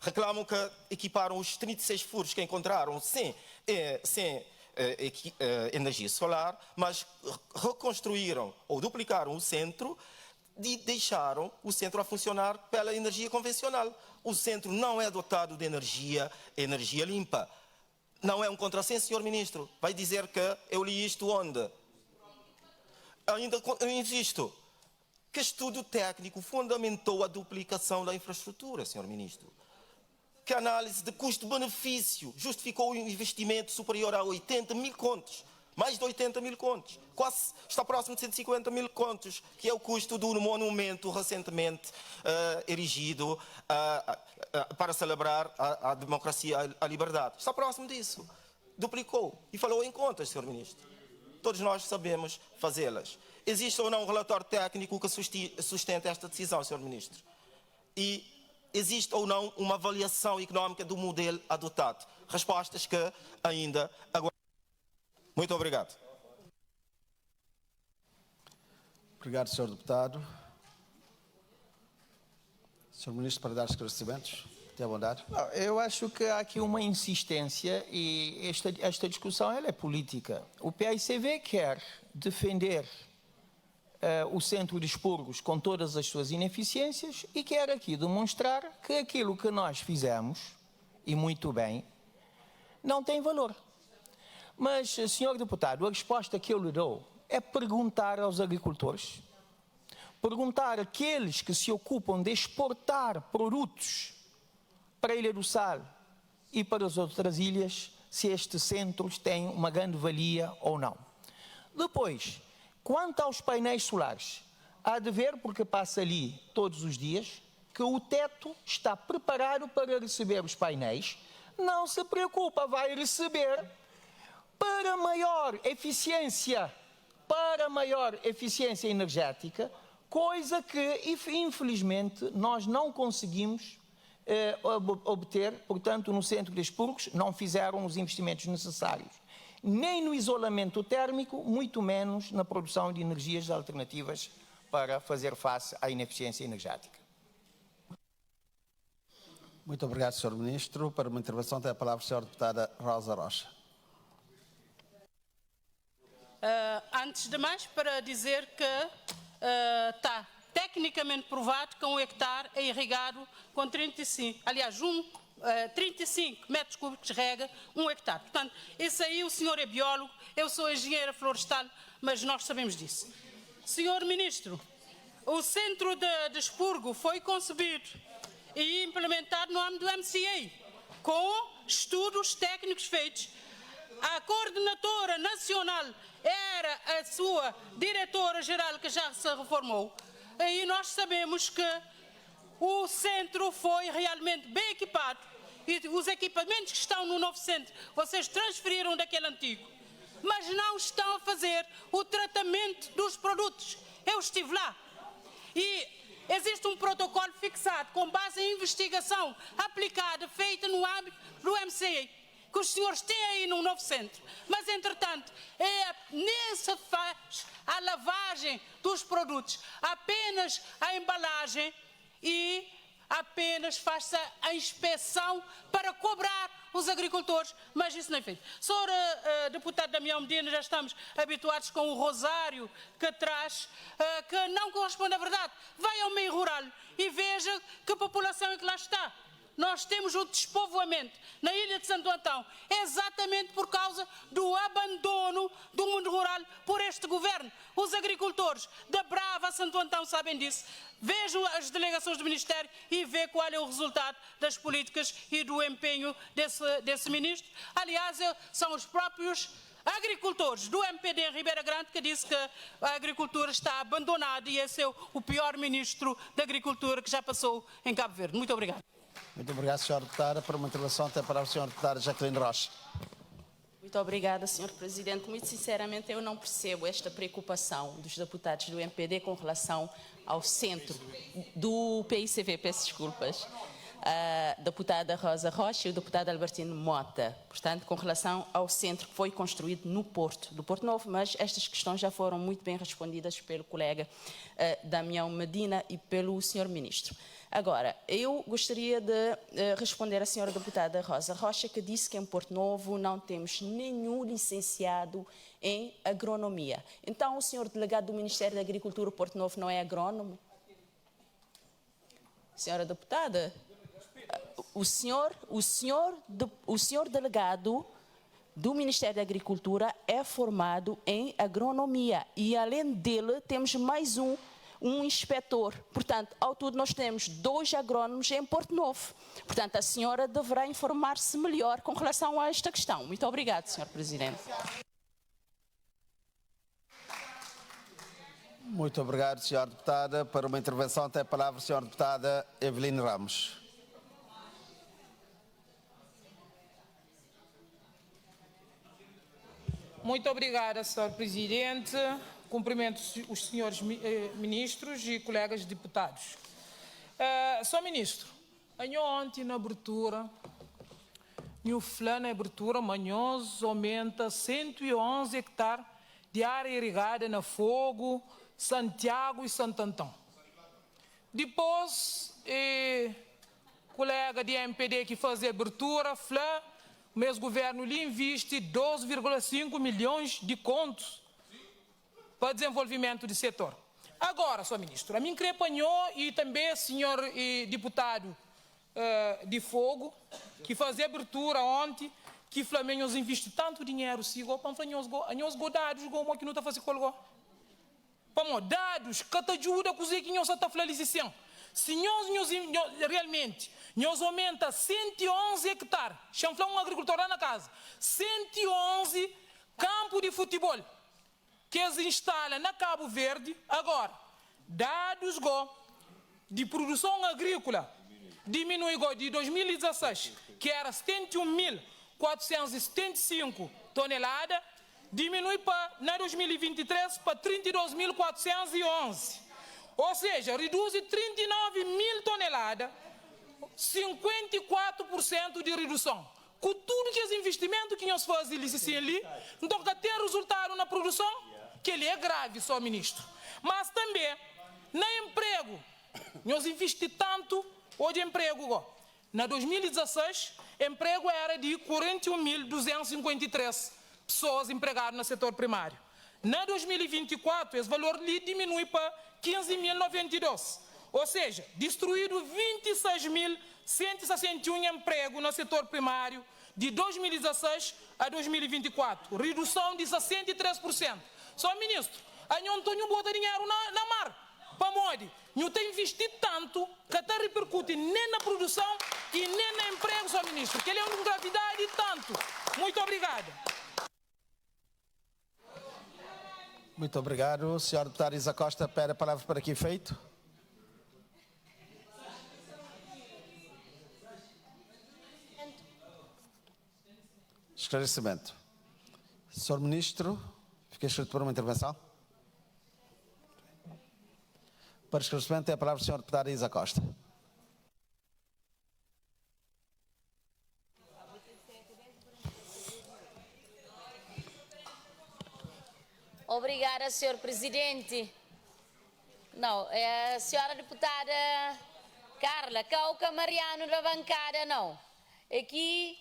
Speaker 9: reclamam que equiparam os 36 furos que encontraram sem energia solar, mas reconstruíram ou duplicaram o centro e deixaram o centro a funcionar pela energia convencional. O centro não é dotado de energia limpa. Não é um contrassenso, senhor Ministro? Vai dizer que eu li isto onde? Ainda eu insisto. Que estudo técnico fundamentou a duplicação da infraestrutura, Sr. Ministro? Que análise de custo-benefício justificou o investimento superior a 80 mil contos? Mais de 80 mil contos. Quase está próximo de 150 mil contos, que é o custo do monumento recentemente erigido para celebrar a democracia e a liberdade. Está próximo disso. Duplicou. E falou em contas, Sr. Ministro. Todos nós sabemos fazê-las. Existe ou não um relatório técnico que sustenta esta decisão, Sr. Ministro? E existe ou não uma avaliação económica do modelo adotado? Respostas que ainda aguardamos. Muito obrigado.
Speaker 8: Obrigado, Sr. Deputado. Sr. Ministro, para dar esclarecimentos. Tenha bondade.
Speaker 3: Eu acho que há aqui uma insistência e esta discussão ela é política. O PAICV quer defender o centro de expurgos com todas as suas ineficiências e quer aqui demonstrar que aquilo que nós fizemos, e muito bem, não tem valor. Mas, senhor deputado, a resposta que eu lhe dou é perguntar aos agricultores, perguntar àqueles que se ocupam de exportar produtos para a Ilha do Sal e para as outras ilhas, se estes centros têm uma grande valia ou não. Depois, quanto aos painéis solares, há de ver, porque passa ali todos os dias, que o teto está preparado para receber os painéis. Não se preocupa, vai receber para maior eficiência energética, coisa que, infelizmente, nós não conseguimos obter. Portanto, no centro de expurgos não fizeram os investimentos necessários, nem no isolamento térmico, muito menos na produção de energias alternativas para fazer face à ineficiência energética.
Speaker 8: Muito obrigado, Sr. Ministro. Para uma intervenção tem a palavra a Sra. Deputada Rosa Rocha.
Speaker 5: Antes de mais, para dizer que está tecnicamente provado que um hectare é irrigado com 35 metros cúbicos de rega, um hectare. Portanto, esse aí o senhor é biólogo, eu sou engenheira florestal, mas nós sabemos disso. Senhor Ministro, o centro de expurgo foi concebido e implementado no âmbito do MCA, com estudos técnicos feitos. A coordenadora nacional era a sua diretora-geral, que já se reformou, e nós sabemos que o centro foi realmente bem equipado e os equipamentos que estão no novo centro, vocês transferiram daquele antigo, mas não estão a fazer o tratamento dos produtos. Eu estive lá e existe um protocolo fixado com base em investigação aplicada, feita no âmbito do MCA, que os senhores têm aí no novo centro, mas entretanto nem se faz a lavagem dos produtos, apenas a embalagem e apenas faz-se a inspeção para cobrar os agricultores, mas isso não é feito. Senhor deputado Damião Medina, já estamos habituados com o rosário que traz, que não corresponde à verdade. Vai ao meio rural e veja que população é que lá está. Nós temos o despovoamento na Ilha de Santo Antão, exatamente por causa do abandono do mundo rural por este governo. Os agricultores da Brava a Santo Antão sabem disso. Vejam as delegações do Ministério e vê qual é o resultado das políticas e do empenho desse ministro. Aliás, são os próprios agricultores do MPD em Ribeira Grande que disse que a agricultura está abandonada e esse é o pior ministro da agricultura que já passou em Cabo Verde. Muito obrigado.
Speaker 8: Muito obrigado, Sra. Deputada. Para uma intervenção tem a palavra a Sra. Deputada Jacqueline Rocha.
Speaker 7: Muito obrigada, Sr. Presidente. Muito sinceramente, eu não percebo esta preocupação dos deputados do MPD com relação ao centro do PICV, peço desculpas, a deputada Rosa Rocha e o deputado Albertino Mota, portanto, com relação ao centro que foi construído no Porto, do Porto Novo, mas estas questões já foram muito bem respondidas pelo colega Damião Medina e pelo Sr. Ministro. Agora, eu gostaria de responder à senhora deputada Rosa Rocha, que disse que em Porto Novo não temos nenhum licenciado em agronomia. Então, o senhor delegado do Ministério da Agricultura, Porto Novo, não é agrônomo? Senhora deputada, o senhor delegado do Ministério da Agricultura é formado em agronomia e, além dele, temos mais um inspetor. Portanto, ao todo nós temos 2 agrônomos em Porto Novo. Portanto, a senhora deverá informar-se melhor com relação a esta questão. Muito obrigado, Sr. Presidente.
Speaker 8: Muito obrigado, Sra. Deputada. Para uma intervenção tem a palavra a Sra. Deputada Eveline Ramos.
Speaker 10: Muito obrigada, Sr. Presidente. Cumprimento os senhores ministros e colegas deputados. Sr. Ministro, ontem na abertura, na abertura, Manhoso aumenta 111 hectares de área irrigada na Fogo, Santiago e Santo Antão. Depois, colega de MPD que faz a abertura, fala, o mesmo governo lhe investe 12,5 milhões de contos para desenvolvimento do setor. Agora, Sr. Ministro, a mim crepanhou e também senhor deputado de Fogo, que faz a abertura ontem, que Flamengo investe tanto dinheiro, sigo, para nós dados, como que não está fazendo colgo. Para dados, que te ajuda a cozer que nós está falando assim. Se nós realmente, nós aumenta 111 hectares, chamamos um agricultor lá na casa, 111 campos de futebol, que eles instalam na Cabo Verde, agora, dados de produção agrícola, diminui de 2016, que era 71.475 toneladas, diminui na 2023 para 32.411. Ou seja, reduz 39 mil toneladas, 54% de redução. Com tudo que os investimentos que nós fazemos ali, então que tem resultado na produção, que ele é grave, Sr. Ministro. Mas também, no emprego, nós investimos tanto hoje emprego. Na 2016, emprego era de 41.253 pessoas empregadas no setor primário. Na 2024, esse valor diminui para 15.092. Ou seja, destruído 26.161 empregos no setor primário de 2016 a 2024. Redução de 63%. Só, ministro, a não tenho bota dinheiro na mar. Para modi, não tem investido tanto que até repercute nem na produção e nem no emprego, Sr. Ministro, que ele é uma gravidade tanto. Muito obrigado.
Speaker 8: Muito obrigado. Sr. deputado Isa Costa, pede a palavra para que efeito. Esclarecimento. Sr. Ministro, fica escrito para uma intervenção. Para esclarecimento, tem a palavra o Sr. deputado Isa Costa.
Speaker 11: Obrigada, Sr. Presidente. Não, a senhora deputada Carla, Cauca Mariano da bancada, não. Aqui,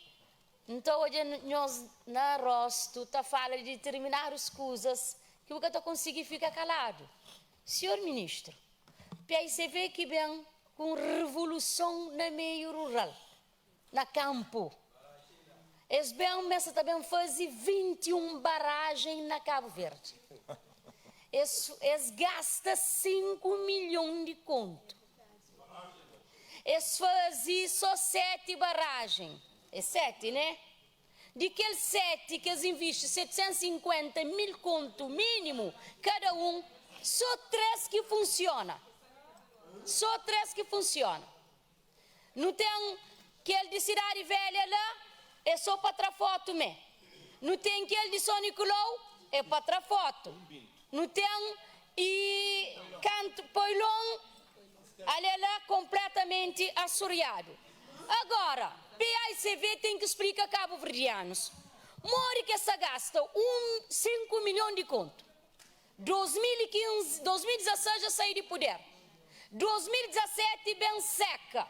Speaker 11: então, hoje nós, na rosto, está falando de determinar as coisas que o que está conseguindo ficar calado. Senhor Ministro, PICV que vem com revolução no meio rural, na campo. Eles também fazem 21 barragens na Cabo Verde. Eles gastam 5 milhões de conto. Eles fazem só 7 barragens. É 7, né? De aqueles 7 que eles investem 750 mil conto mínimo, cada um, só 3 que funciona. Só 3 que funciona. Não tem aquele de Cidade Velha lá, é só para tirar foto mesmo. Não tem aquele de São Nicolau, é para tirar foto. Não tem e Canto Poilon, ali lá completamente assoreado. Agora, PICV tem que explicar a cabo-verdianos. Mori que se gasta 5 milhões de conto. 2015, 2016 já saiu de poder. 2017 bem seca.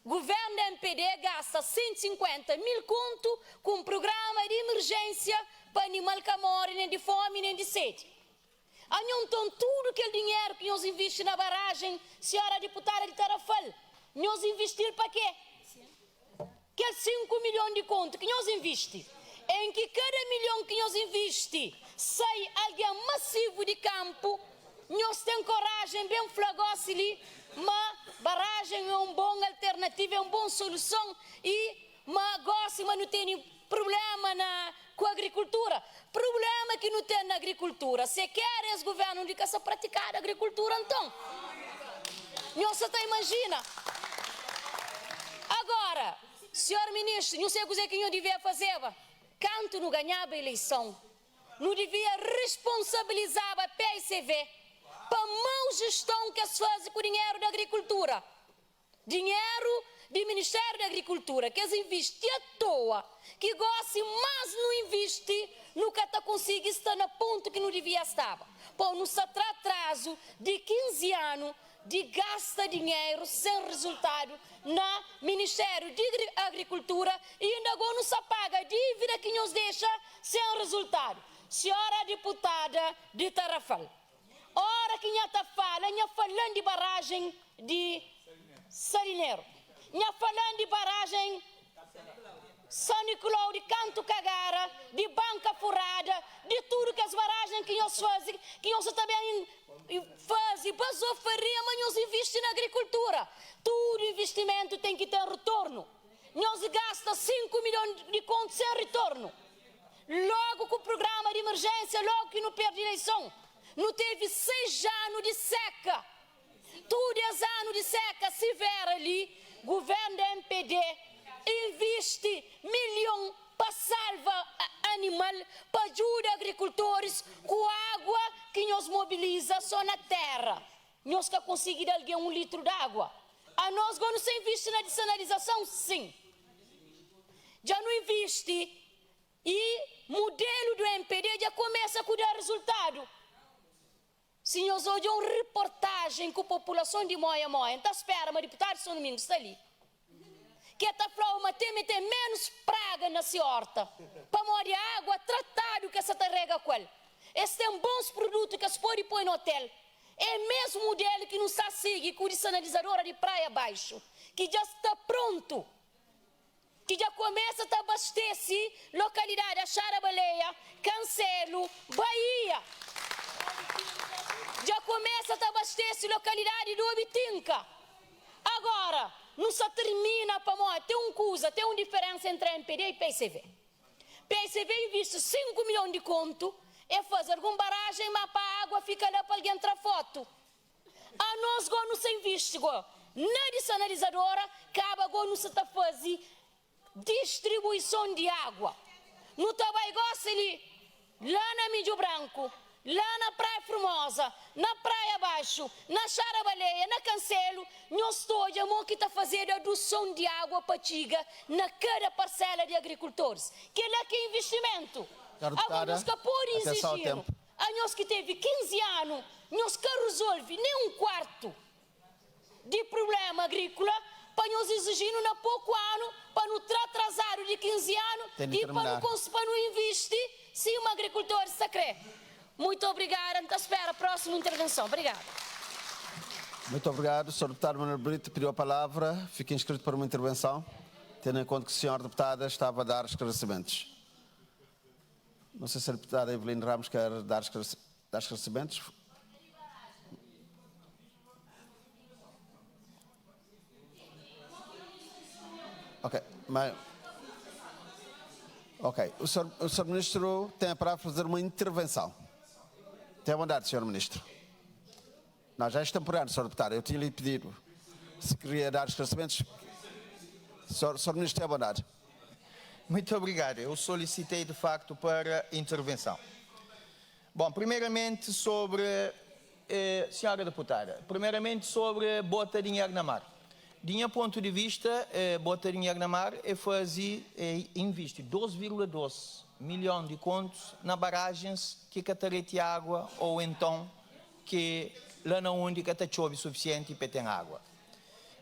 Speaker 11: Governo da MPD gasta 150 mil conto com programa de emergência para animal que morre nem de fome nem de sede. Então tudo aquele dinheiro que nós investimos na barragem, senhora deputada de Tarrafal, nós investir para quê? Que 5 milhões de conto que nós investimos, em que cada milhão que nós investimos sai alguém massivo de campo, nós temos coragem bem flagosa ali, mas barragem é uma boa alternativa, é uma boa solução e mas não tem problema com a agricultura. Problema que não tem na agricultura. Se quer esse governo de que se praticar a agricultura, então. Não se imagina. Agora, senhor ministro, não sei o que eu devia fazer. Canto não ganhava a eleição, não devia responsabilizar a PICV para a má gestão que se faz com o dinheiro da agricultura. Dinheiro do Ministério da Agricultura, que eles investem à toa, que gostam, mas não investem no que está conseguindo estar no ponto que não devia estar. Por não se atraso de 15 anos, de gastar dinheiro sem resultado no Ministério de Agricultura e ainda agora não se paga a dívida que nos deixa sem resultado. Senhora deputada de Tarrafal, ora que nha está falando de barragem de Salineiro, nha falando de barragem São Nicolau, de Canto Cagara, de Banca Furada, de tudo que as barragens que nós fazem, que nós também fazem, basou faria, mas nós investimos na agricultura. Todo investimento tem que ter retorno. Nós gastamos 5 milhões de contos sem retorno. Logo com o programa de emergência, logo que não perde eleição, não teve 6 anos de seca. Todos os anos de seca, se ver ali, governo da MPD investe milhão para salvar animal, para ajudar agricultores com água que nos mobiliza só na terra. Nós que conseguimos alguém 1 litro de água. A nós quando se investe na dessalinização, sim. Já não investe e modelo do MPD já começa a dar resultado. Se nós olhamos uma reportagem com a população de Moia, então espera, mas deputado São Domingos está ali. Que esta flor tem menos praga na horta. Para morrer água, tratado que essa rega com ele. Esse tem bons produtos que se pode pôr no hotel. É o mesmo modelo que não está seguindo com a desanalizadora de praia abaixo. Que já está pronto. Que já começa a abastecer localidade Achara Baleia, Cancelo, Bahia. Já começa a abastecer localidade do Obitinca. Agora, não se termina para nós. Tem uma diferença entre a MPD e PCV. PCV investe 5 milhões de conto e faz alguma barragem, mas para a água fica lá para alguém entrar foto. A nós agora não se investe na desanalizadora, acaba agora não se está fazendo distribuição de água. No Tabaigós ali, lá na Mídio Branco, lá na Praia Formosa, na Praia Baixo, na Chara Baleia, na Cancelo, nós todos que está fazendo a adoção de água para tiga na cada parcela de agricultores. Que é lá que é investimento. Agora nós que por exigir, a nós que teve 15 anos, nós que resolve nem 1/4 de problema agrícola, para nós exigir na pouco ano, para não atrasar de 15 anos e para não investir se um agricultor se crê. Muito obrigada. Então, espero a próxima intervenção. Obrigada.
Speaker 8: Muito obrigado. O Sr. Deputado Manuel Brito pediu a palavra. Fica inscrito para uma intervenção, tendo em conta que a Sra. Deputada estava a dar esclarecimentos. Não sei se a Deputada Evelina Ramos quer dar esclarecimentos. Ok, mas... Ok, o Sr. Ministro tem a palavra para fazer uma intervenção. Tem a bondade, Sr. Ministro. Não, já é extemporâneo, Sr. Deputado. Eu tinha-lhe pedido se queria dar esclarecimentos. Sr. Ministro, tem a bondade.
Speaker 3: Muito obrigado. Eu solicitei, de facto, para intervenção. Bom, primeiramente sobre... senhora deputada, primeiramente sobre botar dinheiro na mar. De meu ponto de vista, botar dinheiro na mar é fazer, investir 12,2 milhões de contos na barragens que catarete água ou então que lá não onde que chove suficiente para ter água.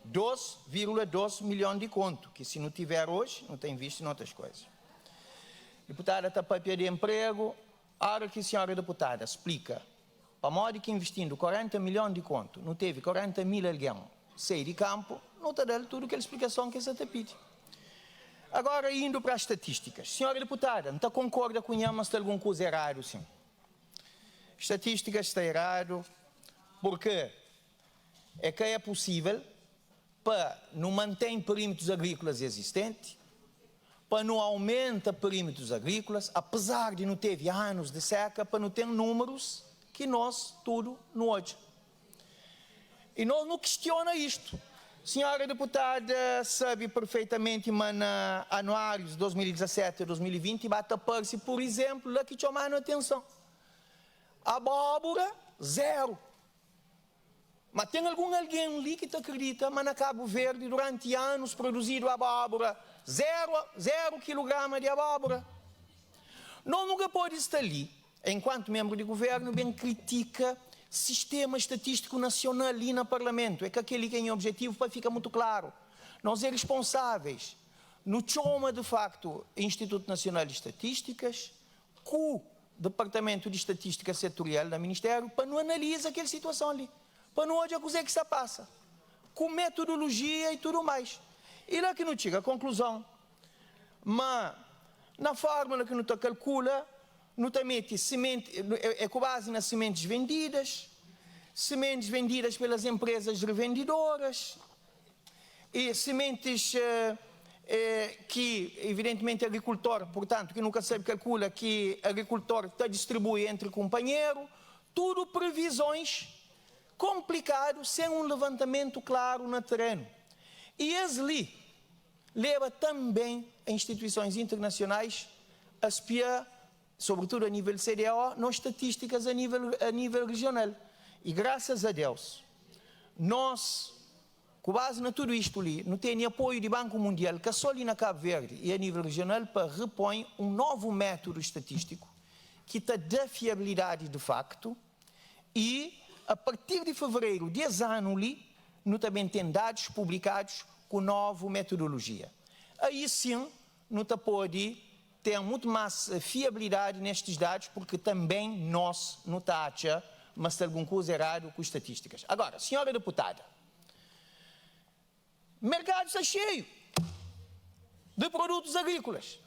Speaker 3: 2,2 milhões de contos, que se não tiver hoje, não tem visto em outras coisas. Deputada está para perder emprego, a hora que a senhora deputada explica, para modo que investindo 40 milhões de contos, não teve 40 mil alguém sair de campo, não está dando tudo aquela explicação que você está pedindo. Agora, indo para as estatísticas. Senhora deputada, não está concorda com ela, mas tem alguma coisa errada, sim. Estatísticas está errado, porque é que é possível para não manter perímetros agrícolas existentes, para não aumentar perímetros agrícolas, apesar de não ter anos de seca, para não ter números que nós tudo não hoje. E nós não questiona isto. Senhora deputada sabe perfeitamente, mas na anuários 2017 e 2020 bate a par-se, por exemplo, lá que chamam a atenção. Abóbora, 0. Mas tem alguém ali que acredita, mas na Cabo Verde, durante anos, produzido abóbora, 0 quilograma de abóbora. Não nunca pode estar ali, enquanto membro de governo, bem critica Sistema Estatístico Nacional ali no Parlamento. É que aquele que é o objetivo para ficar muito claro. Nós é responsáveis no choma, de facto, Instituto Nacional de Estatísticas, com o Departamento de Estatística Setorial do Ministério, para não analisar aquela situação ali. Para não olhar o que é que se passa. Com metodologia e tudo mais. E lá que não chega a conclusão. Mas, na fórmula que não te calcula, não te mete semente, é com base nas sementes vendidas pelas empresas revendedoras, e sementes que, evidentemente, agricultor, portanto, que nunca sabe calcula, que agricultor está distribui entre companheiro, tudo previsões complicadas, sem um levantamento claro no terreno. E ali leva também a instituições internacionais a espiar, sobretudo a nível CDAO, nas estatísticas a nível regional. E graças a Deus, nós, com base em tudo isto ali, não tem apoio do Banco Mundial, que só ali na Cabo Verde e a nível regional, para repõe um novo método estatístico que está da fiabilidade de facto, e a partir de fevereiro desse ano ali, não também tem dados publicados com nova metodologia. Aí sim, não pode ter muito mais fiabilidade nestes dados, porque também nós não taxa, mas tem alguma coisa errada com estatísticas. Agora, senhora deputada, o mercado está cheio de produtos agrícolas.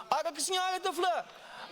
Speaker 3: Agora que a senhora está falando,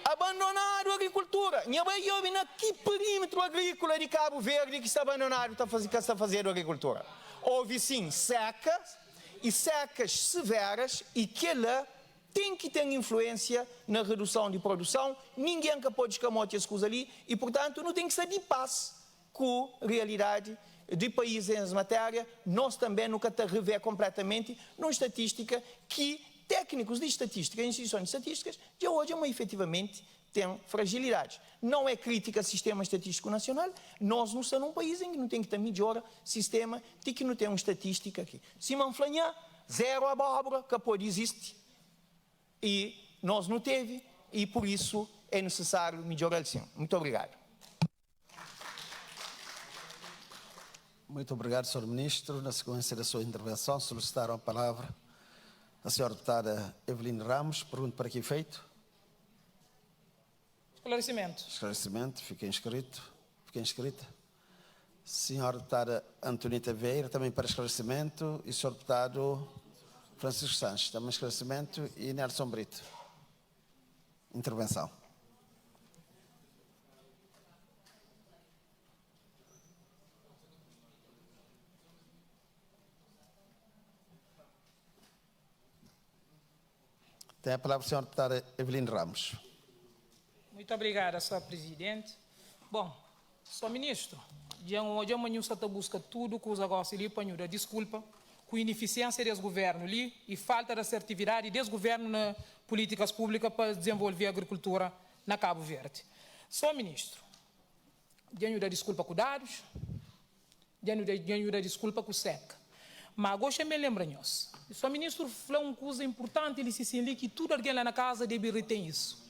Speaker 3: abandonar a agricultura. Não vai ouvir na que perímetro agrícola de Cabo Verde que está abandonado, está fazendo agricultura. Houve sim secas, e secas severas, e que ela tem que ter influência na redução de produção. Ninguém que pode escamote as coisas ali, e portanto não tem que ser de paz com a realidade de países em matéria. Nós também nunca te rever completamente numa estatística que técnicos de estatística, instituições de estatísticas, de hoje, mas efetivamente tem fragilidades. Não é crítica ao sistema estatístico nacional, nós não somos um país em que não tem que ter melhor sistema, tem que não ter uma estatística aqui. Se manflanhar, zero abóbora, que pode existir. E nós não teve, e por isso é necessário melhorar assim. Muito obrigado.
Speaker 8: Muito obrigado, Sr. Ministro. Na sequência da sua intervenção, solicitaram a palavra a senhora deputada Eveline Ramos. Pergunto para que efeito?
Speaker 10: Esclarecimento.
Speaker 8: Esclarecimento. Fica inscrito. Fica inscrita. Senhora deputada Antonita Vieira, também para esclarecimento. E senhor deputado Francisco Sanches, também esclarecimento. E Nelson Brito. Intervenção. Tem a palavra a senhora deputada Eveline Ramos.
Speaker 10: Muito obrigada, Sr. Presidente. Bom, Sr. Ministro, hoje amanhã você busca tudo que os agora ali para desculpa com a ineficiência desse governo ali e falta de assertividade desse governo nas políticas públicas para desenvolver a agricultura na Cabo Verde. Sr. Ministro, tenho da desculpa com dados, tenho da desculpa com seca. Mas agora me lembra-nos. O Sr. Ministro falou uma coisa importante, ele se sente que tudo alguém lá na casa deve reter isso.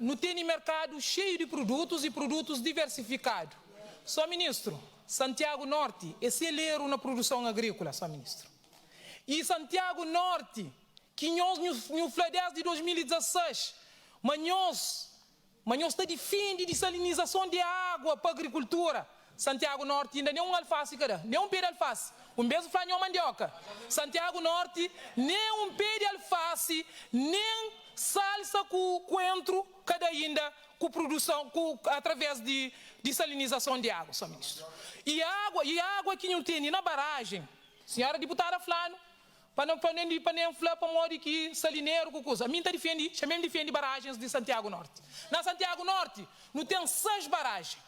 Speaker 10: Não tem mercado cheio de produtos e produtos diversificados. Sr. Ministro, Santiago Norte acelera na produção agrícola, Sr. Ministro. E Santiago Norte, que nós no FLADES de 2016, mas nós está defende a desalinização de água para a agricultura. Santiago Norte ainda nem um alface, cara, nem um pé de alface. Um mesmo flanhão mandioca. Santiago Norte, nem um pé de alface, nem salsa com coentro, cada ainda com produção, através de desalinização de água, Sr. Ministro. E água que não tem na barragem, senhora deputada Flano, para não falar para morrer que salineiro, com coisa. A mim defende barragens de Santiago Norte. Na Santiago Norte, não tem 6 barragens.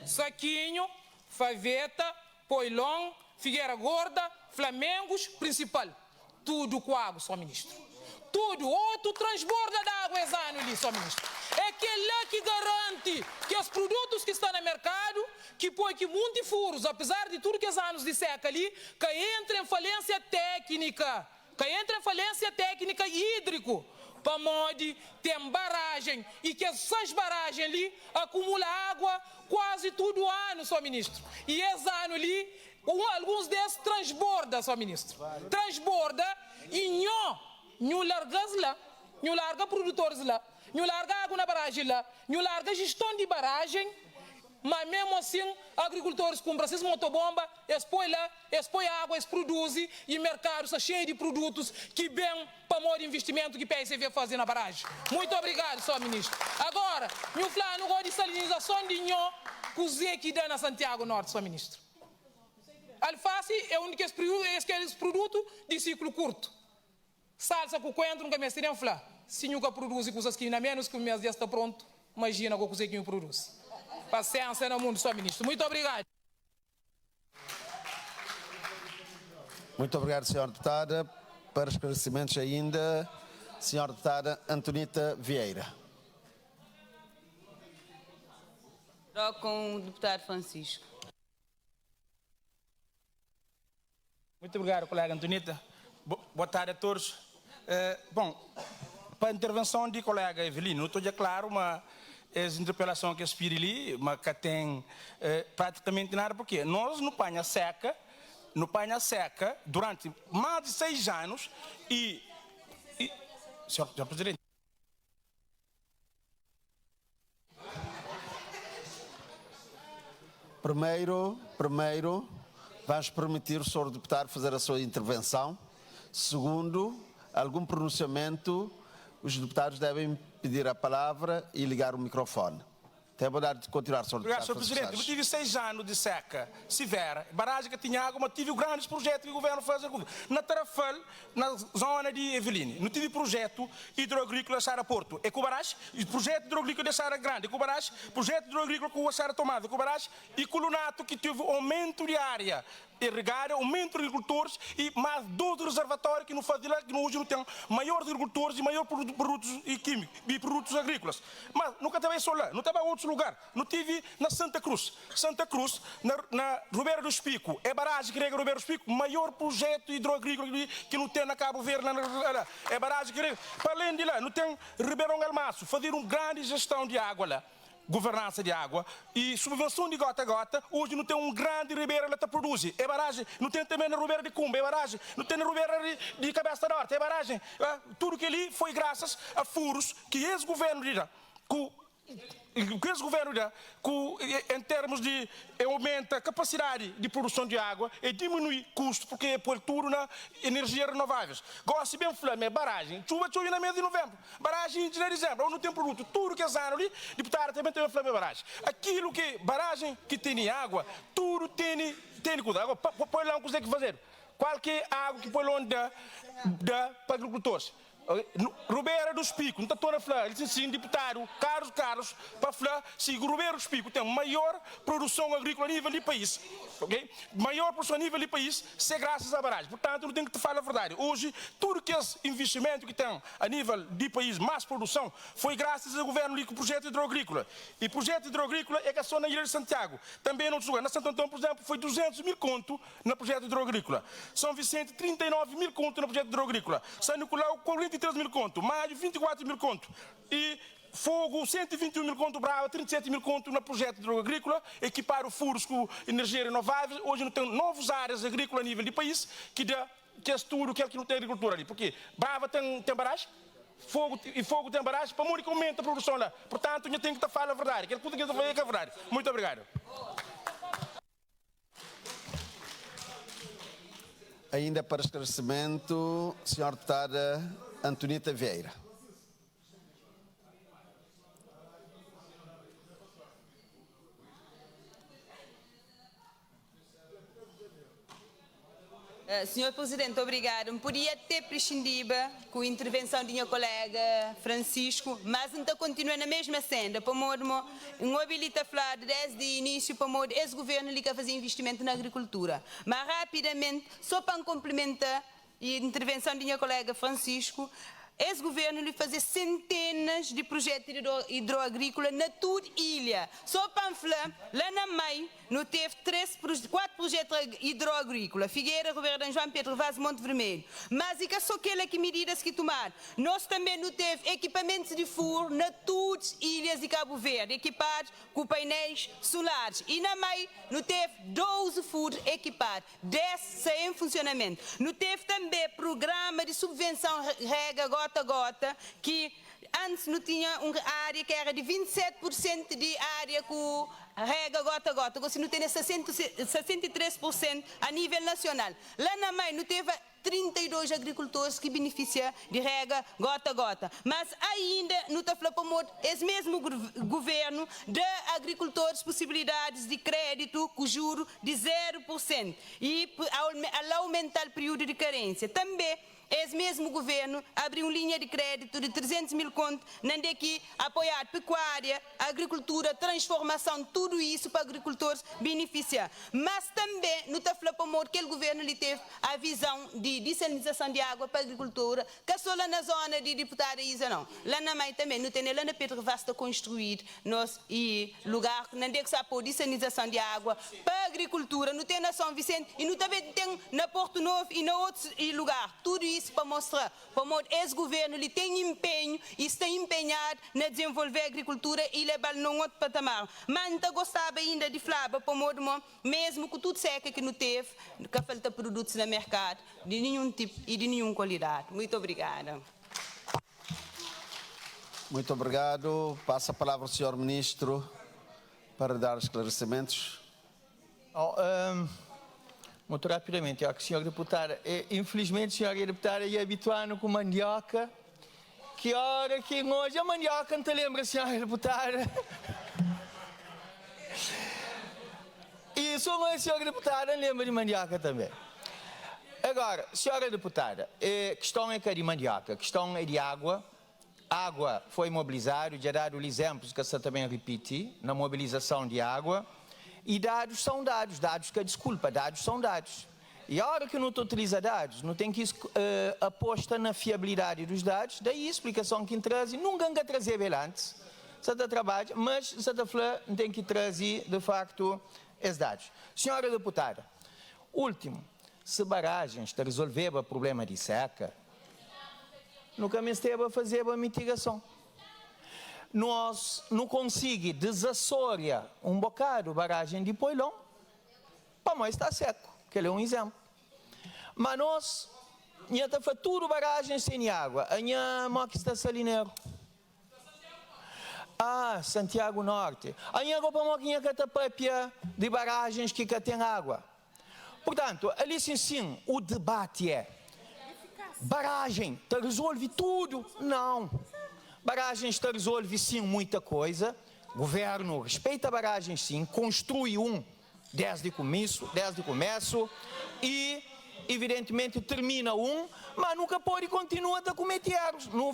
Speaker 10: Saquinho, Faveta, Poilão, Figueira Gorda, Flamengos, Principal. Tudo com água, Sr. Ministro. Tudo. Outro transborda de água esse ano ali, Sr. Ministro. É aquele que garante que os produtos que estão no mercado, que põe que muitos furos, apesar de tudo que os anos de seca ali, que entra em falência técnica. Que entra em falência técnica hídrico. para onde tem barragem e que essas barragens ali acumulam água quase todo ano, Sr. Ministro. E esse ano ali, alguns desses transborda, Sr. Ministro. Transborda e não largas lá, não larga produtores lá, não larga água na barragem lá, não larga gestão de barragem, mas mesmo assim, agricultores compram essas motobomba, expõe lá, expõe água, eles produzem e o mercado está cheio de produtos que vêm para o investimento que o PSV fazer na barragem. Muito obrigado, Sr. Ministro. Agora, meu plano de salinização de Nhô, cozinha que dá na Santiago Norte, Sr. Ministro. Alface é um daqueles produtos de ciclo curto. Salsa com coentro, nunca me estirem falar. Se nunca produz coisas que na menos que o mês já está pronto, imagina com coisa que eu produz. Paciência no mundo, Sr. Ministro. Muito obrigado.
Speaker 8: Muito obrigado, Sra. Deputada. Para esclarecimentos ainda, Sra. Deputada Antonita Vieira.
Speaker 12: Troco com o deputado Francisco.
Speaker 13: Muito obrigado, colega Antonita. Boa tarde a todos. Bom, para a intervenção de colega Evelino, estou já claro, mas essa interpelação que eu espero ali, mas que tem praticamente nada, porque nós no Panha Seca, durante mais de 6 anos Senhor Presidente.
Speaker 8: Primeiro, vamos permitir o Sr. Deputado fazer a sua intervenção. Segundo, algum pronunciamento, os deputados devem pedir a palavra e ligar o microfone. Tem a bondade de continuar, Sr. Deputado.
Speaker 13: Obrigado, Sr. Presidente. Eu tive 6 anos de seca severa, barragem que tinha água, mas tive grandes projetos que o governo fez. Na Tarrafal, na zona de Eveline, não tive projeto hidroagrícola Sara Porto. Ecobarage, projeto hidroagrícola de Sara Grande. Ecobarage, projeto hidroagrícola com a Sara Tomada. Ecobarage e Colunato, que teve aumento de área irrigada, aumento de agricultores e mais 12 reservatórios que não fazem lá, que hoje não tem maiores agricultores e maiores produtos e químicos e produtos agrícolas. Mas nunca estava só lá, não estava em outros lugares. Não tive na Santa Cruz, na Ribeira do Espico, é barragem que rega Ribeira do Espico, maior projeto hidroagrícola que não tem na Cabo Verde, é barragem que rega. Para além de lá, não tem Ribeirão Almaço, fazer uma grande gestão de água lá. Governança de água e subvenção de gota a gota. Hoje não tem um grande ribeira que produz. É barragem. Não tem também na Ribeira de Cumba. É barragem. Não tem na Ribeira de Cabeça Norte. É barragem. Tudo que ali foi graças a furos que esse governo dirá. Em termos de aumenta a capacidade de produção de água e diminui custo, porque é pôr tudo na energia renováveis. Gosto bem flame, barragem, chuva na mês de novembro, barragem de dezembro, onde não tem produto, tudo que é zano ali, deputado também tem flame barragem. Aquilo que, barragem que tem água, tudo tem cuidado. Agora, põe lá o que você tem que fazer. Qualquer água que põe lá para agricultores. Ribeira dos Picos, não está a falar, ele disse deputado Carlos, para falar se Ribeira dos Picos tem maior produção agrícola a nível do país, ok? Maior produção a nível do país, se graças à barragem. Portanto, não tem que te falar a verdade. Hoje, tudo que esse investimento que tem a nível do país, mais produção, foi graças ao governo ali com o projeto hidroagrícola. E o projeto hidroagrícola é que é só na Ilha de Santiago. Também em outros lugares. Na Santo Antão, por exemplo, foi 200 mil conto no projeto hidroagrícola. São Vicente, 39 mil conto no projeto hidroagrícola. São Nicolau, 43 mil conto. Maio, 24 mil conto. E Fogo, 121 mil conto. Brava, 37 mil conto no projeto hidroagrícola. Equipar o furos com energia renovável. Hoje não tem novas áreas agrícolas a nível do país que é tudo que não tem agricultura ali. Porque Brava tem barragem. Fogo tem barragem. Para muito que aumenta a produção lá. Portanto, eu tenho que falar a verdade. Aquilo que eu tenho que falar é a verdade. Muito obrigado.
Speaker 8: Ainda para esclarecimento, Sra. Deputada Antonita Vieira.
Speaker 12: Senhor Presidente, obrigado. Podia ter prescindido com a intervenção do meu colega Francisco, mas então continua na mesma senda. Para não habilita a falar desde o início para esse governo ali que fazer investimento na agricultura. Mas rapidamente, só para complementar a intervenção do meu colega Francisco, esse governo lhe fazer centenas de projetos hidroagrícolas na toda ilha. Só para falar, lá na Mai, não teve 4 projetos hidroagrícolas. Figueira, Governo João Pedro Vaz, Monte Vermelho. Mas e que só aquelas medidas que tomar. Nós também não teve equipamentos de furo na todas as ilhas de Cabo Verde, equipados com painéis solares. E na Mai, não teve 12 furos equipados, 10 em funcionamento. Não teve também programa de subvenção rega gota a gota, que antes não tinha uma área que era de 27% de área com rega gota a gota, agora não tem 63% a nível nacional. Lá na Mai não teve 32 agricultores que beneficiam de rega gota a gota. Mas ainda não está falando esse mesmo governo dá agricultores possibilidades de crédito com juro de 0% e ao aumentar o período de carência. Também esse mesmo governo abriu uma linha de crédito de 300 mil contos, onde aqui apoiar pecuária, agricultura, transformação, tudo isso para agricultores beneficiar. Mas também não está falando que o governo lhe teve a visão de desalinização de água para a agricultura, que só lá na zona de deputada Isa não. Lá na Mai também não tem, lá na Pedro Vaz está construído e lugar onde é que se apoia desalinização de água para a agricultura, não tem na São Vicente e não também tem na Porto Novo e na outros lugar. Tudo isso para mostrar como esse governo ele tem empenho e está empenhado na desenvolver a agricultura e levar num outro patamar. Mas não gostava ainda de falar para modo mesmo com tudo seca que não teve, que falta produtos no mercado de nenhum tipo e de nenhuma qualidade. Muito obrigada.
Speaker 8: Muito obrigado. Passa a palavra ao Sr. Ministro para dar esclarecimentos.
Speaker 3: Muito rapidamente, senhora deputada, infelizmente, senhora deputada, é habituado com mandioca. Que hora que hoje a mandioca não te lembra, senhora deputada? E só a senhora deputada lembra de mandioca também. Agora, senhora deputada, a questão é que é de mandioca, a questão é de água. A água foi mobilizada, já dado exemplos que você também repete, na mobilização de água. E dados são dados, dados que desculpa, dados são dados. E a hora que não utiliza dados, não tem que aposta na fiabilidade dos dados, daí a explicação que traz, nunca que trazer antes, você está trabalhando, mas você está falando, tem que trazer, de facto, esses dados. Senhora deputada, último, se barragens está resolver o problema de seca, nunca me esteve a fazer a mitigação. Nós não conseguimos desassorear um bocado a barragem de Poilão, para nós está seco, que ele é um exemplo. Mas nós, está fazendo tudo barragem sem água, a minha que está salineiro. Santiago Norte. A minha roupa moquinha que está própria de barragens que tem água. Portanto, ali sim, o debate é, barragem, resolve tudo? Não. Barragens resolve sim muita coisa, o governo respeita a barragem sim, construi desde o começo e evidentemente termina mas nunca pode continuar a cometer erros. Não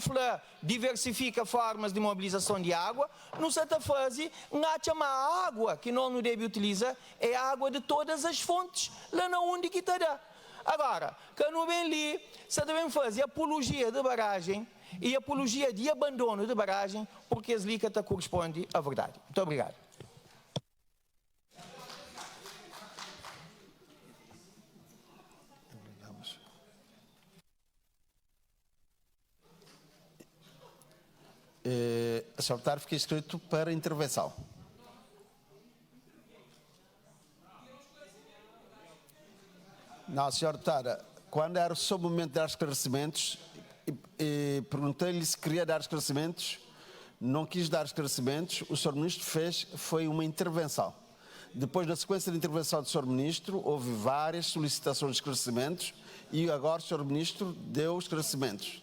Speaker 3: diversifica formas de mobilização de água, não se faz, não a água que não deve utilizar, é a água de todas as fontes, lá na onde que está. Agora, que não vem ali, você também faz apologia de barragem, e apologia de abandono de barragem, porque as líquidas corresponde à verdade. Muito obrigado.
Speaker 8: A senhora deputada fica inscrito para intervenção. Não, senhora deputada, quando era o seu momento de dar esclarecimentos, perguntei-lhe se queria dar esclarecimentos, não quis dar esclarecimentos, o Sr. Ministro foi uma intervenção. Depois, na sequência de intervenção do Sr. Ministro, houve várias solicitações de esclarecimentos e agora o Sr. Ministro deu esclarecimentos.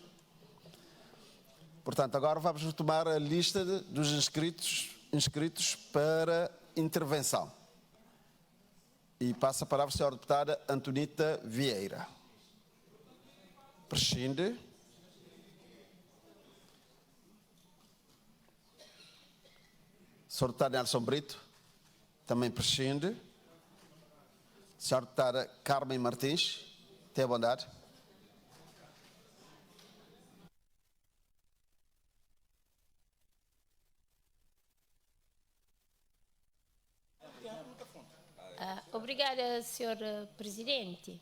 Speaker 8: Portanto, agora vamos retomar a lista dos inscritos para intervenção. E passa a palavra a senhora deputada Antonita Vieira. Prescinde. Senhor deputado Nelson Brito, também prescinde. Senhora deputada Carmen Martins, tenha bondade.
Speaker 11: obrigada, Sr. Presidente.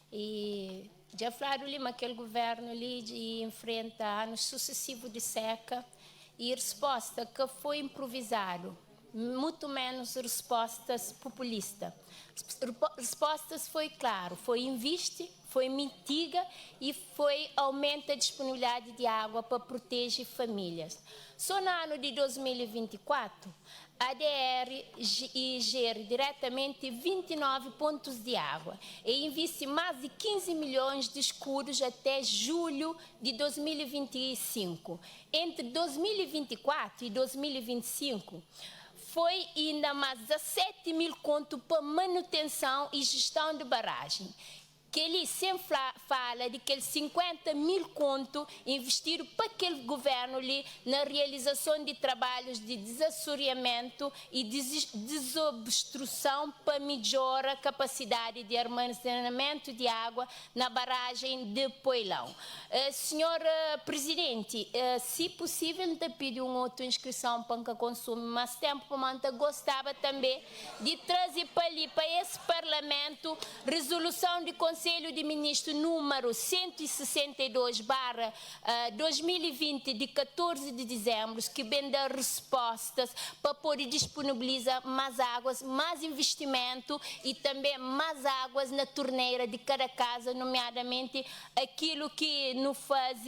Speaker 11: E já falaram ali, aquele governo ali enfrenta anos sucessivos de seca e resposta que foi improvisado, muito menos respostas populistas. Respostas foi claro, foi investe, foi mitiga e foi aumenta a disponibilidade de água para proteger famílias. Só no ano de 2024, a ADR gera diretamente 29 pontos de água e investe mais de 15 milhões de escudos até julho de 2025. Entre 2024 e 2025, foi ainda mais 17 mil contos para manutenção e gestão de barragem. Que ele sempre fala de aqueles 50 mil contos investidos para aquele governo ali na realização de trabalhos de desassoreamento e desobstrução para melhorar a capacidade de armazenamento de água na barragem de Poilão. Senhor Presidente, se possível, te pedir uma outra inscrição para que consome mais tempo, porque gostava também de trazer para ali, para esse Parlamento, resolução de Conselho de Ministros número 162/2020 de 14 de dezembro, que vem dar respostas para poder disponibilizar mais águas, mais investimento e também mais águas na torneira de cada casa, nomeadamente aquilo que nos faz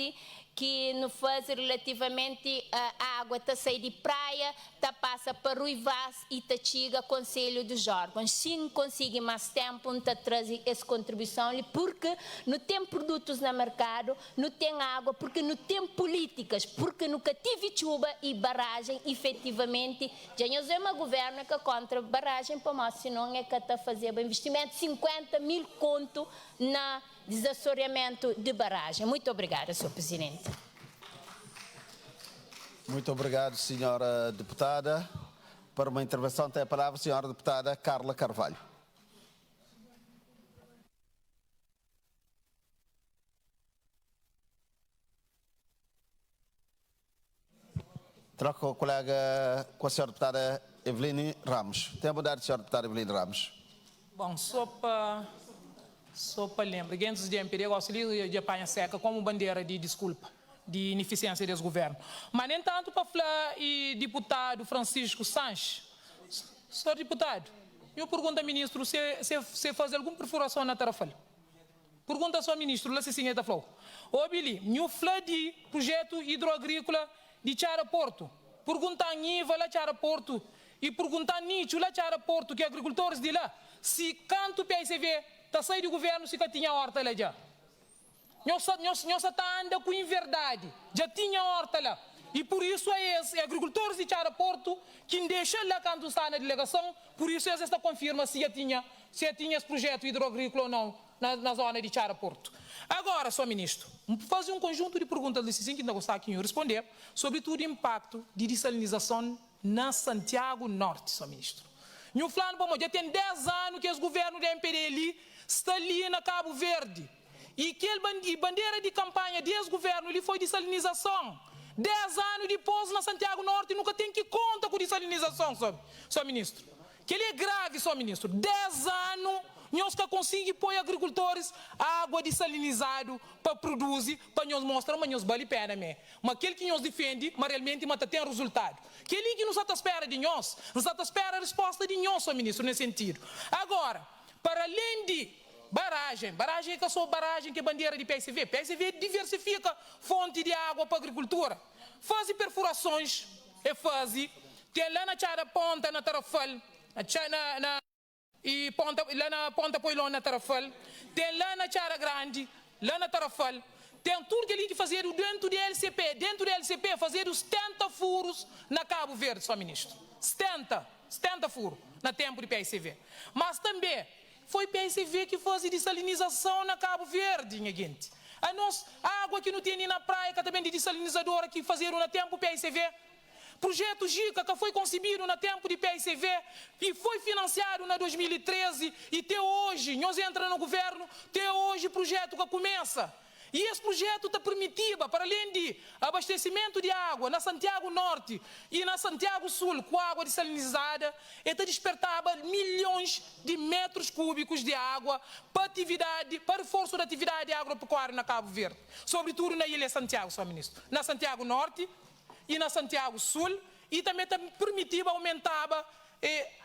Speaker 11: relativamente a água está sair de praia, está passa para Ruivaz e Tachiga, Conselho dos Órgãos. Se não conseguir mais tempo, não está trazer essa contribuição, porque não tem produtos no mercado, não tem água, porque não tem políticas, porque nunca tive chuva e barragem, efetivamente, já não é uma governo que contra barragem, para nós, senão é que está fazendo investimento, 50 mil conto na desassoreamento de barragem. Muito obrigada, Sr. Presidente.
Speaker 8: Muito obrigado, senhora deputada. Para uma intervenção tem a palavra a senhora deputada Carla Carvalho. Troco com com a senhora deputada Eveline Ramos. Tem a bondade, senhora deputada Eveline Ramos.
Speaker 10: Bom, só para lembrar, antes de MPD, gostaria de apanhar seca como bandeira de desculpa, de ineficiência desse governo. Mas, nem tanto, para falar e deputado Francisco Sanches, senhor deputado, eu pergunto ao ministro se faz alguma perfuração na Tarrafal. Pergunta ao ministro, lá se sinheta falou. Ô, Billy, eu falo de projeto hidroagrícola de Chara Porto. Pergunta a Niva lá Chara Porto e pergunta a Nicho lá Chara Porto, que agricultores de lá, se canto PSV está sair do governo se que tinha horta lá já. Nós está andando com inverdade, já tinha horta lá. E por isso é esse agricultores de Chara Porto que deixa lá quando está na delegação, por isso esta confirma se tinha esse projeto hidroagrícola ou não na zona de Chara Porto. Agora, senhor ministro, fazer um conjunto de perguntas desse que não gostar aqui em responder, sobretudo o impacto de desalinização na Santiago Norte, senhor ministro. No plano, já tem 10 anos que esse governo da MPD ali está ali na Cabo Verde. E que bandeira de campanha desse governo ali foi desalinização. 10 anos depois na Santiago Norte nunca tem que conta com desalinização, senhor ministro. Que ele é grave, senhor ministro. 10 anos nós que conseguimos pôr agricultores água desalinizada para produzir, para nós mostrar, mas nós vale a pena mesmo. Mas aquele que nós defende, mas realmente tem resultado. Aquele que nos espera de nós, nos espera a resposta de nós, senhor ministro, nesse sentido. Agora, para além de barragem que é só barragem que é bandeira de PSV. PSV diversifica fonte de água para a agricultura. Faz perfurações, tem lá na Chara Ponta, na Tarrafal, e lá na Ponta Poilão, na Tarrafal, tem lá na Chara Grande, lá na Tarrafal, tem tudo que ele de fazer dentro do LCP, fazer os 70 furos na Cabo Verde, senhor ministro. 70 furos na tempo de PSV. Mas também foi PSV que fez desalinização na Cabo Verde, minha gente. A água que não tem nem na praia, que também de desalinizadora que fizeram na tempo PSV. Projeto GICA que foi concebido na tempo de PSV e foi financiado na 2013 e até hoje, nós entramos no governo, até hoje o projeto que começa. E esse projeto te permitia, para além de abastecimento de água na Santiago Norte e na Santiago Sul, com água desalinizada, te despertava milhões de metros cúbicos de água para reforço da atividade agropecuária na Cabo Verde, sobretudo na Ilha Santiago, Sr. Ministro, na Santiago Norte e na Santiago Sul, e também permitia, aumentava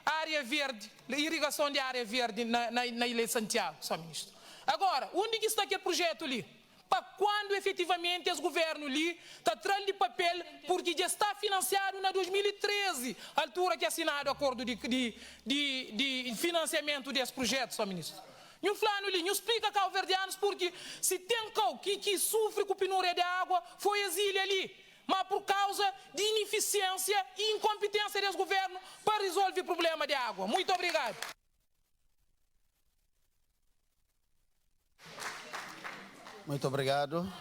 Speaker 10: a área verde, a irrigação de área verde na Ilha de Santiago, Sr. Ministro. Agora, onde que está aquele projeto ali? Para quando efetivamente esse governo ali está atrás de papel, porque já está financiado na 2013, a altura que é assinado o acordo de financiamento desse projeto, Sr. Ministro. E o plano ali, não explica cabo-verdianos, porque se tem que sofre com penúria de água, foi exílio ali, mas por causa de ineficiência e incompetência desse governo para resolver o problema de água. Muito obrigado.
Speaker 8: Muito obrigado.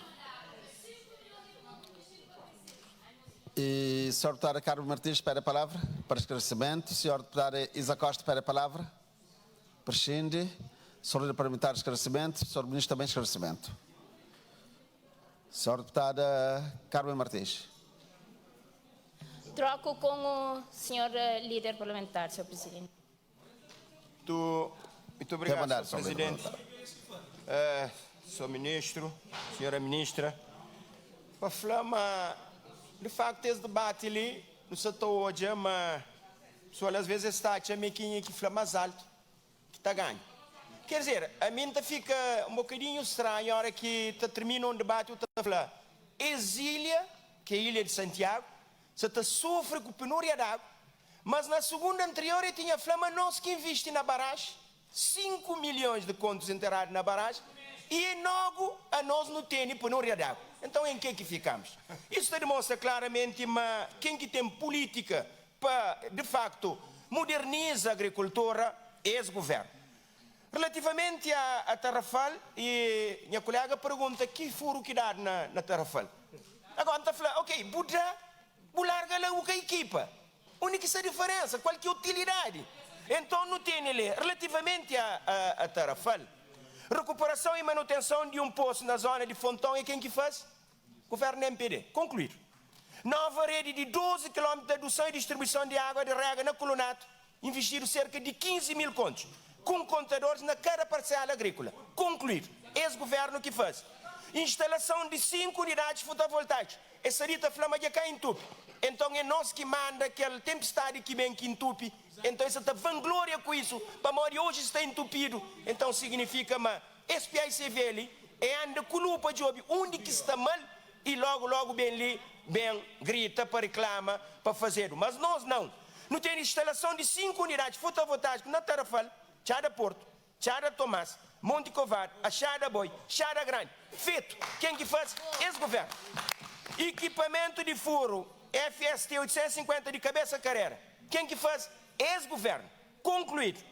Speaker 8: E Sr. Deputado Carlos Martins pede a palavra para esclarecimento. Sr. Deputado Isa Costa pede a palavra. Prescinde. Sr. Parlamentar esclarecimento. Sr. Ministro também esclarecimento. Sr. Deputada Carmen Martins.
Speaker 11: Troco com o senhor líder parlamentar, Sr. Presidente.
Speaker 14: Muito obrigado, Sr. Presidente. Sr. Ministro, Senhora Ministra, para falar, de facto, esse debate ali, no setor hoje, mas pessoal às vezes está a mequinha que fala mais alto, que está ganho. Quer dizer, a mim fica um bocadinho estranho a hora que termina um debate, está a falar, exília, que é a Ilha de Santiago, você sofre com penúria de água, mas na segunda anterior eu tinha falado, nós que investe na barragem, 5 milhões de contos enterrados na barragem, e logo a nós não tem penúria de água. Então em que ficamos? Isso demonstra claramente que quem que tem política para, de facto, modernizar a agricultura é esse governo. Relativamente a Tarrafal, e minha colega pergunta que furo que dá na Tarrafal. Agora está falando, ok, larga lá o que equipa. Onde que é a diferença? Qual que é a utilidade? Então não tem ali. Relativamente a Tarrafal, recuperação e manutenção de um poço na zona de Fontão é quem que faz? Governo MPD. Concluído. Nova rede de 12 km de adução e distribuição de água de rega na Colonato. Investido cerca de 15 mil contos. Com contadores na cada parcela agrícola. Concluído. Esse governo que faz? Instalação de 5 unidades fotovoltaicas. Essa dita flama de cá entupe. Então é nós que manda aquela tempestade que vem que entupe. Então essa está vanglória com isso. Para morrer hoje está entupido. Então significa que esse PICV ali é anda com lupa de óbvio. Onde que está mal e logo bem ali, bem grita para reclama para fazer. Mas nós não. Não tem instalação de 5 unidades fotovoltaicas na Tarrafal, Chada Porto, Chada Tomás, Monte Covar, a Chada Boi, Chada Grande. Feito. Quem que faz? Esse governo. Equipamento de furo FST 850 de Cabeça Carreira. Quem que faz? Esse governo. Concluído.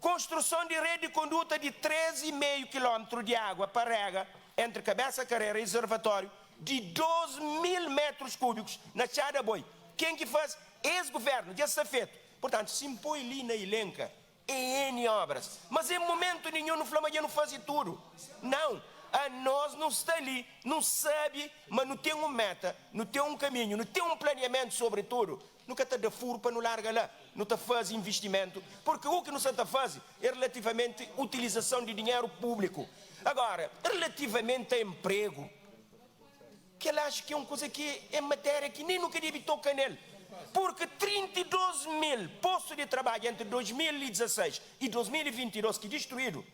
Speaker 14: Construção de rede de conduta de 13,5 km de água para rega entre Cabeça Carreira e Reservatório de 12 mil metros cúbicos na Chada Boi. Quem que faz? Esse governo. Já está feito. Portanto, se impõe ali na elenca em N obras. Mas em momento nenhum no Flamengo não faz tudo. Não. A nós não está ali, não sabe, mas não tem uma meta, não tem um caminho, não tem um planeamento sobre tudo. Nunca está de furo para não largar lá, não está faz investimento, porque o que não está faz é relativamente utilização de dinheiro público. Agora, relativamente a emprego, que ela acha que é uma coisa que é matéria que nem nunca deve tocar nele. Porque 32 mil postos de trabalho entre 2016 e 2022 que destruíram,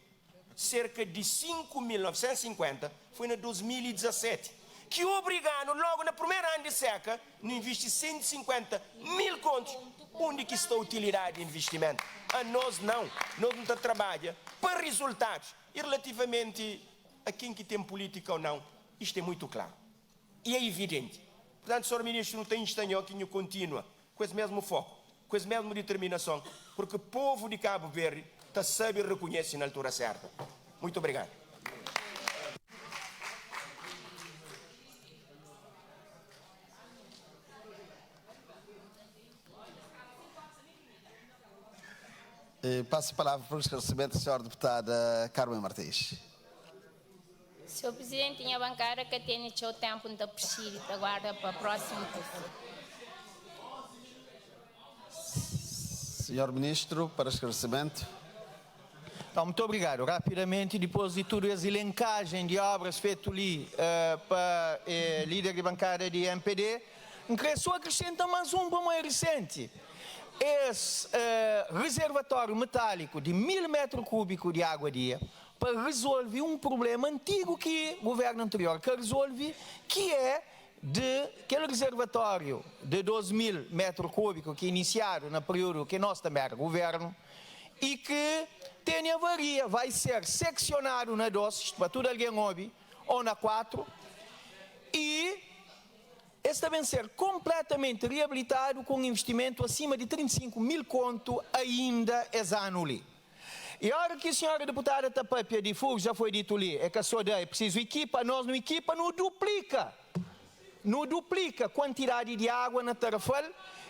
Speaker 14: cerca de 5.950 foi na 2017, que obrigaram logo na primeira ano de seca a investir 150 mil contos. Onde que está a utilidade de investimento? A nós não trabalha para resultados. E relativamente a quem que tem política ou não, isto é muito claro. E é evidente. Portanto, Sr. Ministro, não tem estanho que continua com esse mesmo foco, com essa mesma determinação, porque o povo de Cabo Verde está sabe e reconhece na altura certa. Muito obrigado.
Speaker 8: Passo a palavra para o esclarecimento da Sra. Deputada Carmen Martins.
Speaker 11: Senhor Presidente, tinha bancada que tem o tempo da presídio, aguarda para o próximo curso.
Speaker 8: Senhor Ministro, para esclarecimento.
Speaker 3: Então, muito obrigado. Rapidamente, depois de toda essa elencagem de obras feitas ali para líder de bancada de MPD, queria só acrescentar mais um para mais recente. Esse reservatório metálico de 1000 metros cúbicos de água dia para resolver um problema antigo que o governo anterior quer resolver, que é de aquele reservatório de 12.000 metros cúbicos que iniciaram no período que nós também era governo e que tem avaria, vai ser seccionado na 2, para tudo alguém ouve, ou na 4, e esse também ser completamente reabilitado com um investimento acima de 35.000 conto ainda esse ano ali. E a hora que a senhora deputada Tapapia de Fogo já foi dito ali, é que a sua é preciso equipa, nós não equipa, não duplica a quantidade de água na Tarrafal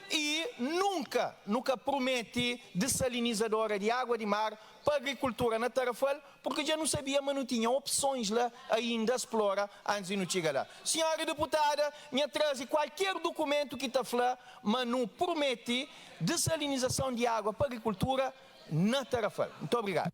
Speaker 3: e nunca promete dessalinizadora de água de mar para a agricultura na Tarrafal, porque já não sabia, mas não tinha opções lá ainda a explorar antes de não chegar lá. Senhora deputada, me traz qualquer documento que está falando, mas não promete dessalinização de água para a agricultura na Tarrafal. Muito obrigado.